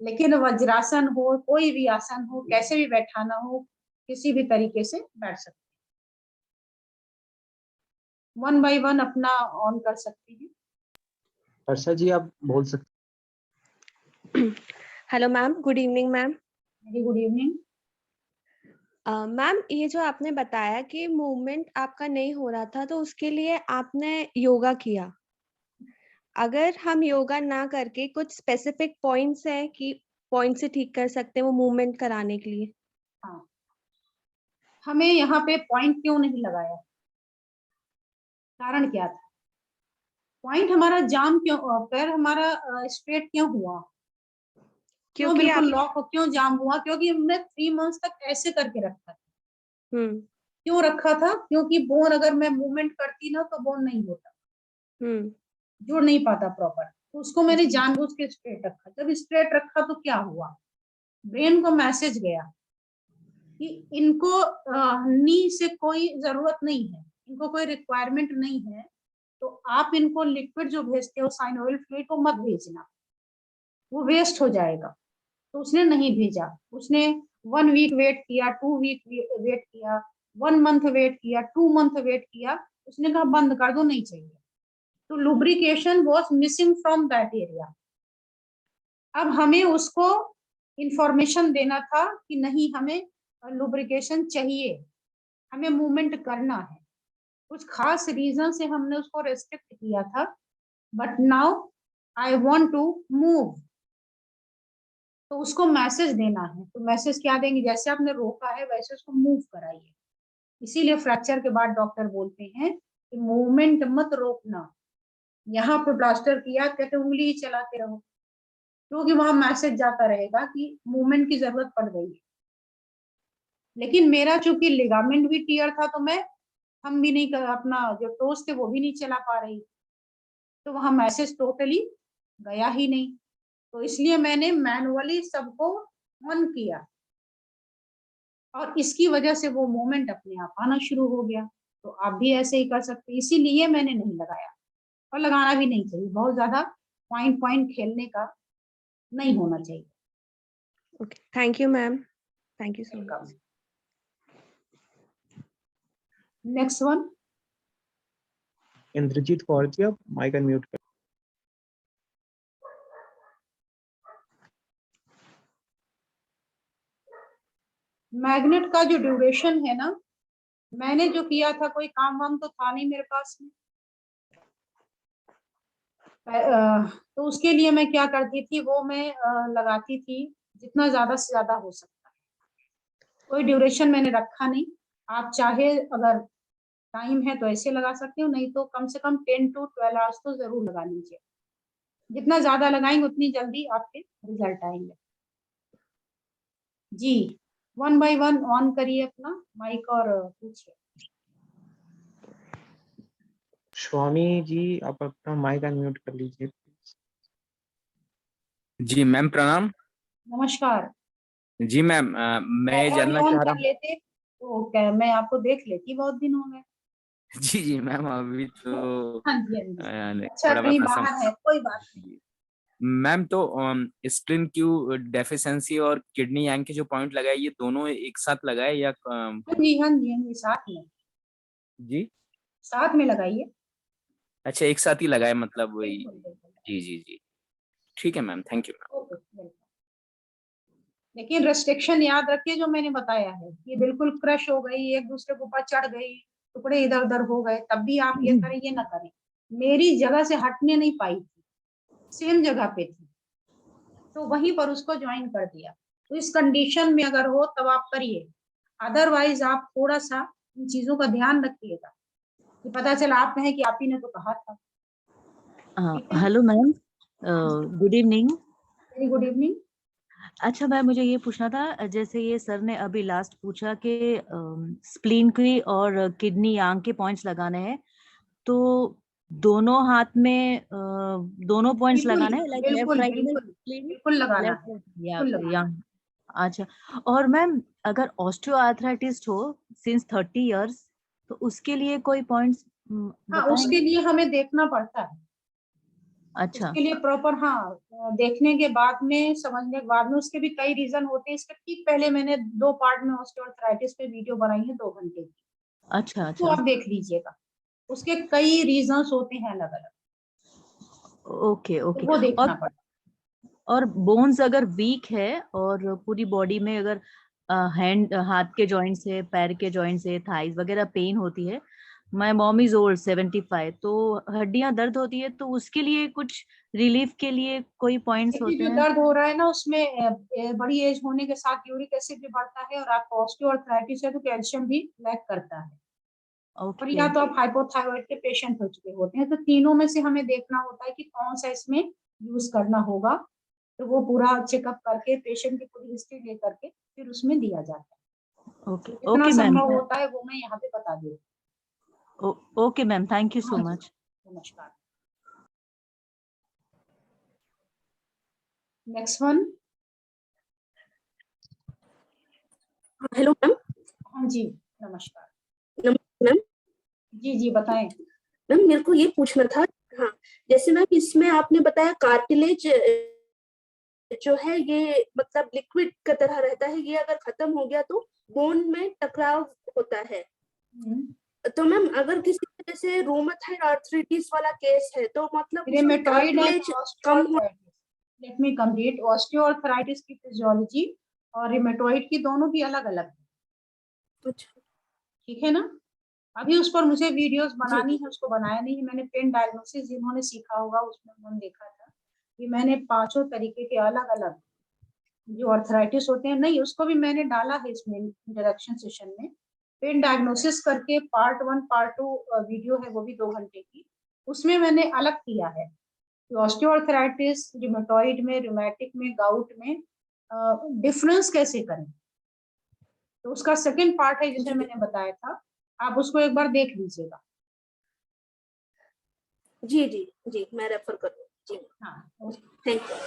लेकिन वज्रासन हो, कोई भी आसन हो, कैसे भी बैठाना हो, किसी भी तरीके से बैठ सकते, 1 बाय 1 अपना ऑन कर सकते हैं। वर्षा जी आप बोल सकते। Hello ma'am, good evening ma'am. Very good evening. Ma'am, ये जो आपने बताया कि मूवमेंट आपका नहीं हो रहा था, तो उसके लिए आपने योगा किया। अगर हम योगा ना करके कुछ स्पेसिफिक पॉइंट्स हैं कि पॉइंट से ठीक कर सकते हैं वो मूवमेंट कराने के लिए? हाँ, हमें यहाँ पे पॉइंट क्यों नहीं लगाया, कारण क्या था? पॉइंट हमारा जाम क्यों, पैर हमारा स्ट्रेट क्यों हुआ, क्यों क्योंकि बिल्कुल आप लॉक हो, क्यों जाम हुआ? क्योंकि हमने 3 मंथ्स तक ऐसे करके रखा था। हम्म क्यों रखा था? क्योंकि बोन अगर मैं मूवमेंट करती ना तो बोन नहीं होता, हम्म जुड़ नहीं पाता प्रॉपर, तो उसको मैंने जी जानबूझ के स्ट्रेट रखा। जब स्ट्रेट रखा तो क्या हुआ, ब्रेन को मैसेज गया कि इनको नी से कोई जरूरत नहीं है, इनको कोई रिक्वायरमेंट नहीं है, तो आप इनको लिक्विड जो भेजते हो साइनोविल फ्लूइड को मत भेजना, वो वेस्ट हो जाएगा। तो उसने नहीं भेजा, उसने 1 वीक वेट किया, 2 वीक वेट किया, 1 मंथ वेट किया, 2 मंथ वेट किया, उसने कहा बंद कर दो, नहीं चाहिए। तो lubrication was missing from that area. अब हमें उसको इंफॉर्मेशन देना था कि नहीं, हमें लुब्रिकेशन चाहिए, हमें मूवमेंट करना है। कुछ खास रीजन से हमने उसको रेस्ट्रिक्ट किया था, but now I want to move, तो उसको मैसेज देना है। तो मैसेज क्या देंगे, जैसे आपने रोका है वैसे उसको मूव कराइए। इसीलिए फ्रैक्चर के बाद डॉक्टर बोलते हैं कि मूवमेंट मत रोकना। यहाँ पे प्लास्टर किया, कहते उंगली ही चलाते रहो, क्योंकि वहां मैसेज जाता रहेगा कि मूवमेंट की जरूरत पड़ गई है। लेकिन मेरा चूंकि लिगामेंट भी टियर था, तो मैं हम भी नहीं कर, अपना जो टोस थे वो भी नहीं चला पा रही, तो वहां मैसेज टोटली गया ही नहीं। तो इसलिए मैंने मैनुअली सबको ऑन किया, और इसकी वजह से वो मूवमेंट अपने आप आना शुरू हो गया। तो आप भी ऐसे ही कर सकते हैं, इसीलिए मैंने नहीं लगाया, और लगाना भी नहीं चाहिए। बहुत ज्यादा पॉइंट पॉइंट खेलने का नहीं होना चाहिए। Okay, thank you ma'am, thank you so much. Next one, Inderjeet Kaur ji आप माइक अनम्यूट कर। मैग्नेट का जो ड्यूरेशन है ना, मैंने जो किया था, कोई काम वाम तो था नहीं मेरे पास में। तो उसके लिए मैं क्या करती थी, वो मैं लगाती थी जितना ज्यादा से ज्यादा हो सकता है। कोई ड्यूरेशन मैंने रखा नहीं। आप चाहे अगर टाइम है तो ऐसे लगा सकते हो, नहीं तो कम से कम 10 to 12 आवर्स तो जरूर लगा लीजिए। जितना ज्यादा लगाएंगे उतनी जल्दी आपके रिजल्ट आएंगे। जी, 1 बाय 1 ऑन करिए अपना माइक और पूछिए। स्वामी जी आप अपना माइक अनम्यूट कर लीजिए। जी मैम, प्रणाम। नमस्कार। जी मैम, मैं कैमरा भी जानना ऑन चाह रहा कर लेते तो मैं आपको देख लेती, बहुत दिन हो गए। हूँ। जी मैम, अभी तो हाँ जी, हाँ जी। अच्छा, थोड़ा कहीं बहुत बाहर है, कोई बात नहीं। मैम, तो स्प्लिन क्यू डेफिशिएंसी और किडनी यांग के जो पॉइंट लगाए, ये दोनों एक साथ लगाए या हाँ जी, हाँ जी, हाँ जी, साथ में, जी? साथ में लगाइए। अच्छा, एक साथ ही लगाए, मतलब वही। बिल्कुल बिल्कुल। जी जी जी। ठीक है ma'am, thank you ma'am. Okay, welcome. लेकिन रेस्ट्रिक्शन याद रखिए जो मैंने बताया है, ये बिल्कुल क्रश हो गई, एक दूसरे के ऊपर चढ़ गई, टुकड़े इधर उधर हो गए, तब भी आप ये करें, ये ना करें। मेरी जगह से हटने नहीं पाई थी, सेम जगह पे थी, तो वहीं पर उसको ज्वाइन कर दिया। तो इस कंडीशन में अगर हो तब आप करिए, अदरवाइज आप थोड़ा सा इन चीजों का ध्यान रखिएगा कि पता चला आप कहें कि आप ही ने तो कहा था। ठीक है, hello ma'am, good evening. Very good evening. अच्छा मैम, मुझे ये पूछना था, जैसे ये सर ने अभी लास्ट पूछा कि स्प्लीन की और किडनी आंख के पॉइंट्स लगाने हैं, तो दोनों हाथ में दोनों पॉइंट्स बिल्कुल लगाना है, लाइक लेफ्ट बिल्कुल राइट में बिल्कुल स्प्लीन, बिल्कुल लगाना लेफ्ट है, या बिल्कुल लगाना है। अच्छा। और मैम अगर ऑस्टियोआर्थराइटिस हो सिंस 30 इयर्स, तो उसके लिए कोई पॉइंट्स हाँ, उसके बताएंगे? लिए हमें देखना पड़ता है, अच्छा उसके लिए प्रॉपर, हाँ, देखने के बाद में, समझने के बाद में, उसके भी कई रीजन होते हैं। इसके ठीक पहले मैंने 2 पार्ट में ऑस्टियोआर्थराइटिस पे वीडियो बनाई है 2 घंटे की, अच्छा तो अच्छा, आप देख लीजिएगा, उसके कई रीजंस होते हैं अलग अलग, ओके तो ओके। वो देखना पड़ता और बोन्स अगर वीक है और पूरी बॉडी में अगर हैंड हाथ के जॉइंट्स है, पैर के जॉइंट्स है, थाइज वगैरह पेन होती है, माय मॉम इज ओल्ड 75, तो हड्डियां दर्द होती है, तो उसके लिए कुछ रिलीफ के लिए कोई है। पॉइंट्स देखिए, होते जो हैं? दर्द हो रहा है ना, उसमें बड़ी एज होने के साथ यूरिक एसिड भी बढ़ता है, और आपको ऑस्टियोआर्थराइटिस है तो कैल्शियम भी लैक करता है, और ओके या तो आप हाइपोथायराइड के पेशेंट हो चुके होते हैं, तो तीनों में से हमें देखना होता है कि कौन सा इसमें यूज करना होगा, तो वो पूरा चेकअप करके पेशेंट की पूरी हिस्ट्री लेकर के फिर उसमें दिया जाता है। ओके जितना ओके मैम, संभव होता है वो मैं यहाँ पे बता दूँ। ओके मैम, थैंक यू सो हाँ जी, मच। नमस्कार। Next one. Hello ma'am. हाँ जी, नमस्कार। नमस्ते मैम। जी जी, बताएं। मैम मेरे को ये पूछना था, हाँ, जैसे मैम इसमें आपने बताया कार्टिलेज जो है ये मतलब लिक्विड की तरह रहता है, ये अगर खत्म हो गया तो बोन में टकराव होता है। तो मैम अगर किसी वजह से रूमेटॉइड आर्थराइटिस वाला केस है तो मतलब उसमें रूमेटॉइड एंड कार्टिलेज कम हो। Osteoarthritis, let me complete. Osteoarthritis की फिजियोलॉजी और रूमेटॉइड की दोनों की अलग अलग है, अच्छा ठीक है ना। अभी उस पर मुझे वीडियोस जी बनानी है, उसको बनाया नहीं है मैंने। पेन डायग्नोसिस जिन्होंने सीखा होगा उसमें उन्होंने देखा था कि मैंने 5 तरीके के अलग अलग जो अर्थराइटिस होते हैं, नहीं उसको भी मैंने डाला है इसमें इंट्रोडक्शन सेशन में। पेन डायग्नोसिस करके पार्ट 1 पार्ट 2 वीडियो है, वो भी 2 घंटे की, उसमें मैंने अलग किया है ऑस्टियोआर्थराइटिस, रूमेटॉइड में, रूमेटिक में, गाउट में डिफरेंस कैसे करें। तो उसका सेकंड पार्ट है जिसे जी मैंने बताया था, आप उसको एक बार देख लीजिएगा। जी जी जी, मैं रेफर करूँगी जी। हाँ, थैंक यू।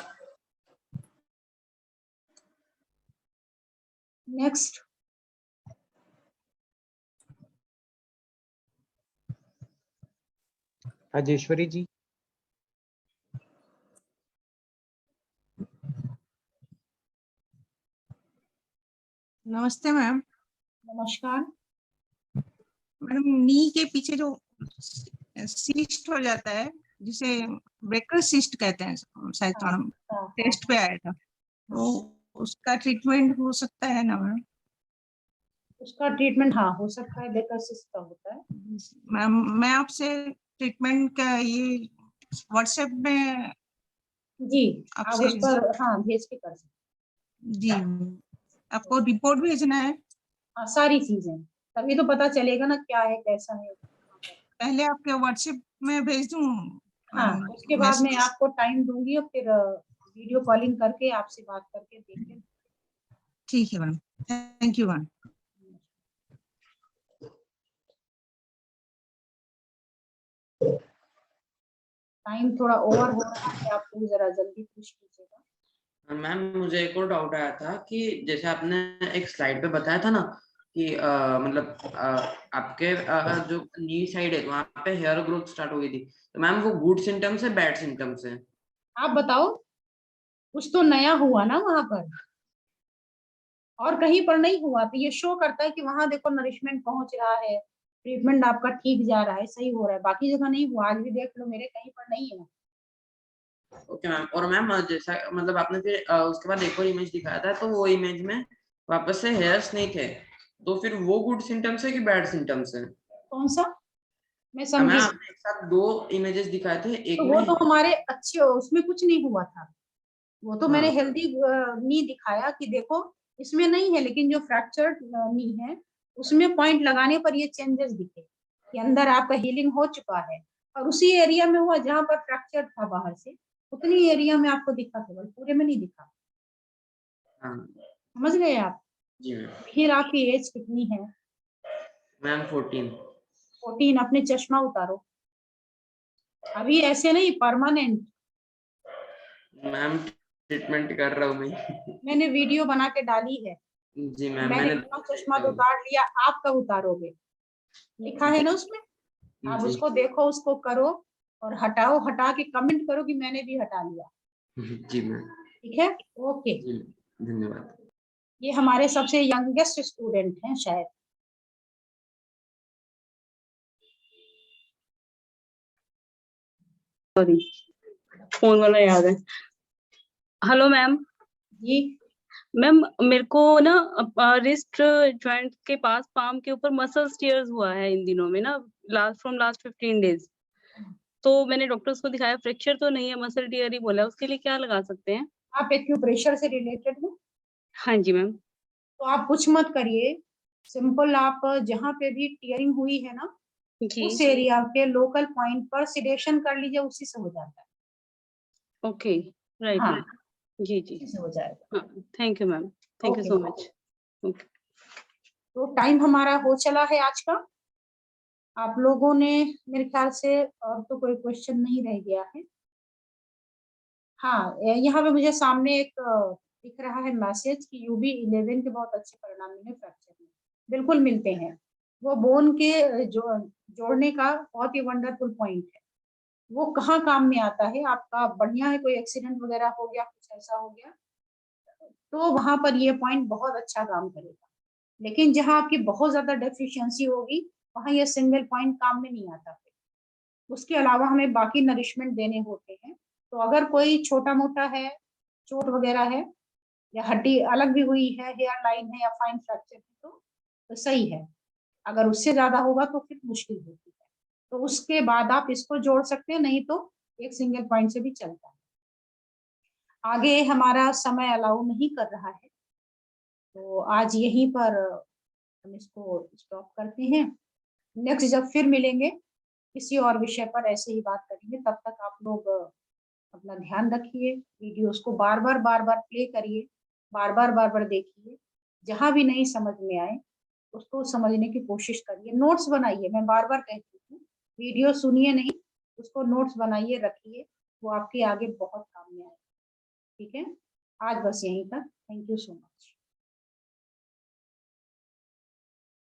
नेक्स्ट। राजेश्वरी जी। नमस्ते मैम। नमस्कार। मैडम नी के पीछे जो सिस्ट हो जाता है, जिसे ब्रेकर सिस्ट कहते हैं, शायद हाँ थोड़ा हाँ टेस्ट पे आया था, तो उसका ट्रीटमेंट हो सकता है ना मैम? उसका ट्रीटमेंट हाँ हो सकता है, लेकर का होता है। मैम मैं आपसे ट्रीटमेंट का ये व्हाट्सएप में जी, आप आपसे, उस पर हाँ भेज के कर सकते जी आपको रिपोर्ट भेजना है? हैं। हाँ, सारी चीजें, तभी तो पता चलेगा ना क्या है कैसा है। पहले आपके व्हाट्सएप में भेज दूं हाँ, उसके बाद मैं मैसेज? आपको टाइम दूंगी और फिर वीडियो कॉलिंग करके आपसे बात करके देख के। ठीक है ma'am, thank you ma'am. Time थोड़ा ओवर हो रहा है, आप प्लीज जरा जल्दी पूछ लीजिएगा। मैम मुझे एक और डाउट आया था कि जैसे आपने एक स्लाइड पे बताया था ना कि मतलब आपके जो नी साइड है वहां पे हेयर ग्रोथ स्टार्ट हो गई थी, तो मैम वो गुड सिम्टम्स है बैड सिम्टम्स है? आप बताओ, कुछ तो नया हुआ ना वहां पर, और कहीं पर नहीं हुआ, तो ये शो करता है कि वहां देखो नरिशमेंट पहुंच रहा है, ट्रीटमेंट आपका ठीक जा रहा है, सही हो रहा है। बाकी जगह नहीं हुआ, आज भी देख लो मेरे कहीं पर नहीं है। Okay ma'am. और मैम जैसा मतलब आपने फिर उसके बाद एक और इमेज दिखाया था, तो वो इमेज में वापस से हेयर्स नहीं थे, तो फिर वो गुड सिम्टम्स है कि बैड सिम्टम्स है? कौन सा? मैं मैम समझी। आपने एक साथ 2 इमेजेस दिखाए थे, एक तो में वो तो हमारे अच्छे, उसमें कुछ नहीं हुआ था। वो तो मैंने हाँ हेल्दी नी दिखाया कि देखो इसमें नहीं है, लेकिन जो फ्रैक्चर्ड नी है उसमें पॉइंट लगाने पर ये चेंजेस दिखे कि अंदर आपका हीलिंग हो चुका है। और उसी एरिया में हुआ जहां पर फ्रैक्चर था बाहर से, उतनी एरिया में आपको दिखा, केवल पूरे में नहीं दिखा। हाँ समझ गए आप? जी मैम। फिर आपकी एज कितनी है? मैम 14। 14। अपने चश्मा उतारो। अभी ऐसे नहीं, परमानेंट। मैम ट्रीटमेंट कर रहा हूँ मैं। मैंने वीडियो बना के डाली है। जी मैम मैंने मैंने अपना चश्मा तो उतार लिया, आप कब उतारोगे? लिखा है ना उसमें। आप जी उसको देखो, उसको करो और हटाओ, हटा के कमेंट करो कि मैंने भी हटा लिया। जी मैम। ठीक है, ओके। जी धन्यवाद। ये हमारे सबसे यंगेस्ट स्टूडेंट हैं शायद। सॉरी, फोन वाला याद है। Hello ma'am. जी मैम मेरे को ना रिस्ट जॉइंट के पास पाम के ऊपर मसल टियर्स हुआ है इन दिनों में ना, लास्ट 15 डेज। तो मैंने डॉक्टर्स को दिखाया, फ्रैक्चर तो नहीं है, मसल टियर ही बोला। उसके लिए क्या लगा सकते हैं? आप एक्यूप्रेशर से रिलेटेड हो? हाँ जी मैम। तो आप कुछ मत करिए, सिंपल आप जहाँ पे भी टीयरिंग हुई है ना, जी उस एरिया के लोकल पॉइंट पर सिडेशन कर लीजिए, उसी से हो जाता है। ओके, राइट हाँ, मैम। जी जी उसी से हो जाएगा। हाँ, thank you ma'am, thank you okay, so much. Okay. तो टाइम हमारा हो चला है आज का। आप लोगों ने, मेरे ख्याल से और तो कोई क्वेश्चन नहीं रह गया है। हाँ, यहाँ पे मुझे सामने एक दिख रहा है मैसेज कि UB11 के बहुत अच्छे परिणाम मिले फ्रैक्चर में। बिल्कुल मिलते हैं। वो बोन के जोड़ने का बहुत ही वंडरफुल पॉइंट है। वो कहाँ काम में आता है? आपका बढ़िया है, कोई एक्सीडेंट वगैरह हो गया, कुछ ऐसा हो गया, तो वहां पर ये पॉइंट बहुत अच्छा काम करेगा। लेकिन जहाँ आपकी बहुत ज्यादा डेफिशिएंसी होगी, वहां ये सिंगल पॉइंट काम में नहीं आता। उसके अलावा हमें बाकी नरिशमेंट देने होते हैं। तो अगर कोई छोटा मोटा है, चोट वगैरह है, या हड्डी अलग भी हुई है, हेयर लाइन है या फाइन फ्रैक्चर है, तो सही है। अगर उससे ज्यादा होगा तो फिर मुश्किल होती है। तो उसके बाद आप इसको जोड़ सकते हैं, नहीं तो एक सिंगल पॉइंट से भी चलता है। आगे हमारा समय अलाउ नहीं कर रहा है, तो आज यहीं पर हम इसको स्टॉप करते हैं। नेक्स्ट जब फिर मिलेंगे किसी और विषय पर ऐसे ही बात करेंगे। तब तक आप लोग अपना ध्यान रखिए, वीडियोस को बार बार प्ले करिए, बार बार देखिए। जहां भी नहीं समझ में आए उसको समझने की कोशिश करिए। नोट्स बनाइए, मैं बार बार कहती हूँ, वीडियो सुनिए नहीं, उसको नोट्स बनाइए, रखिए। वो आपके आगे बहुत काम में आएगा। ठीक है, आज बस यहीं तक। Thank you so much.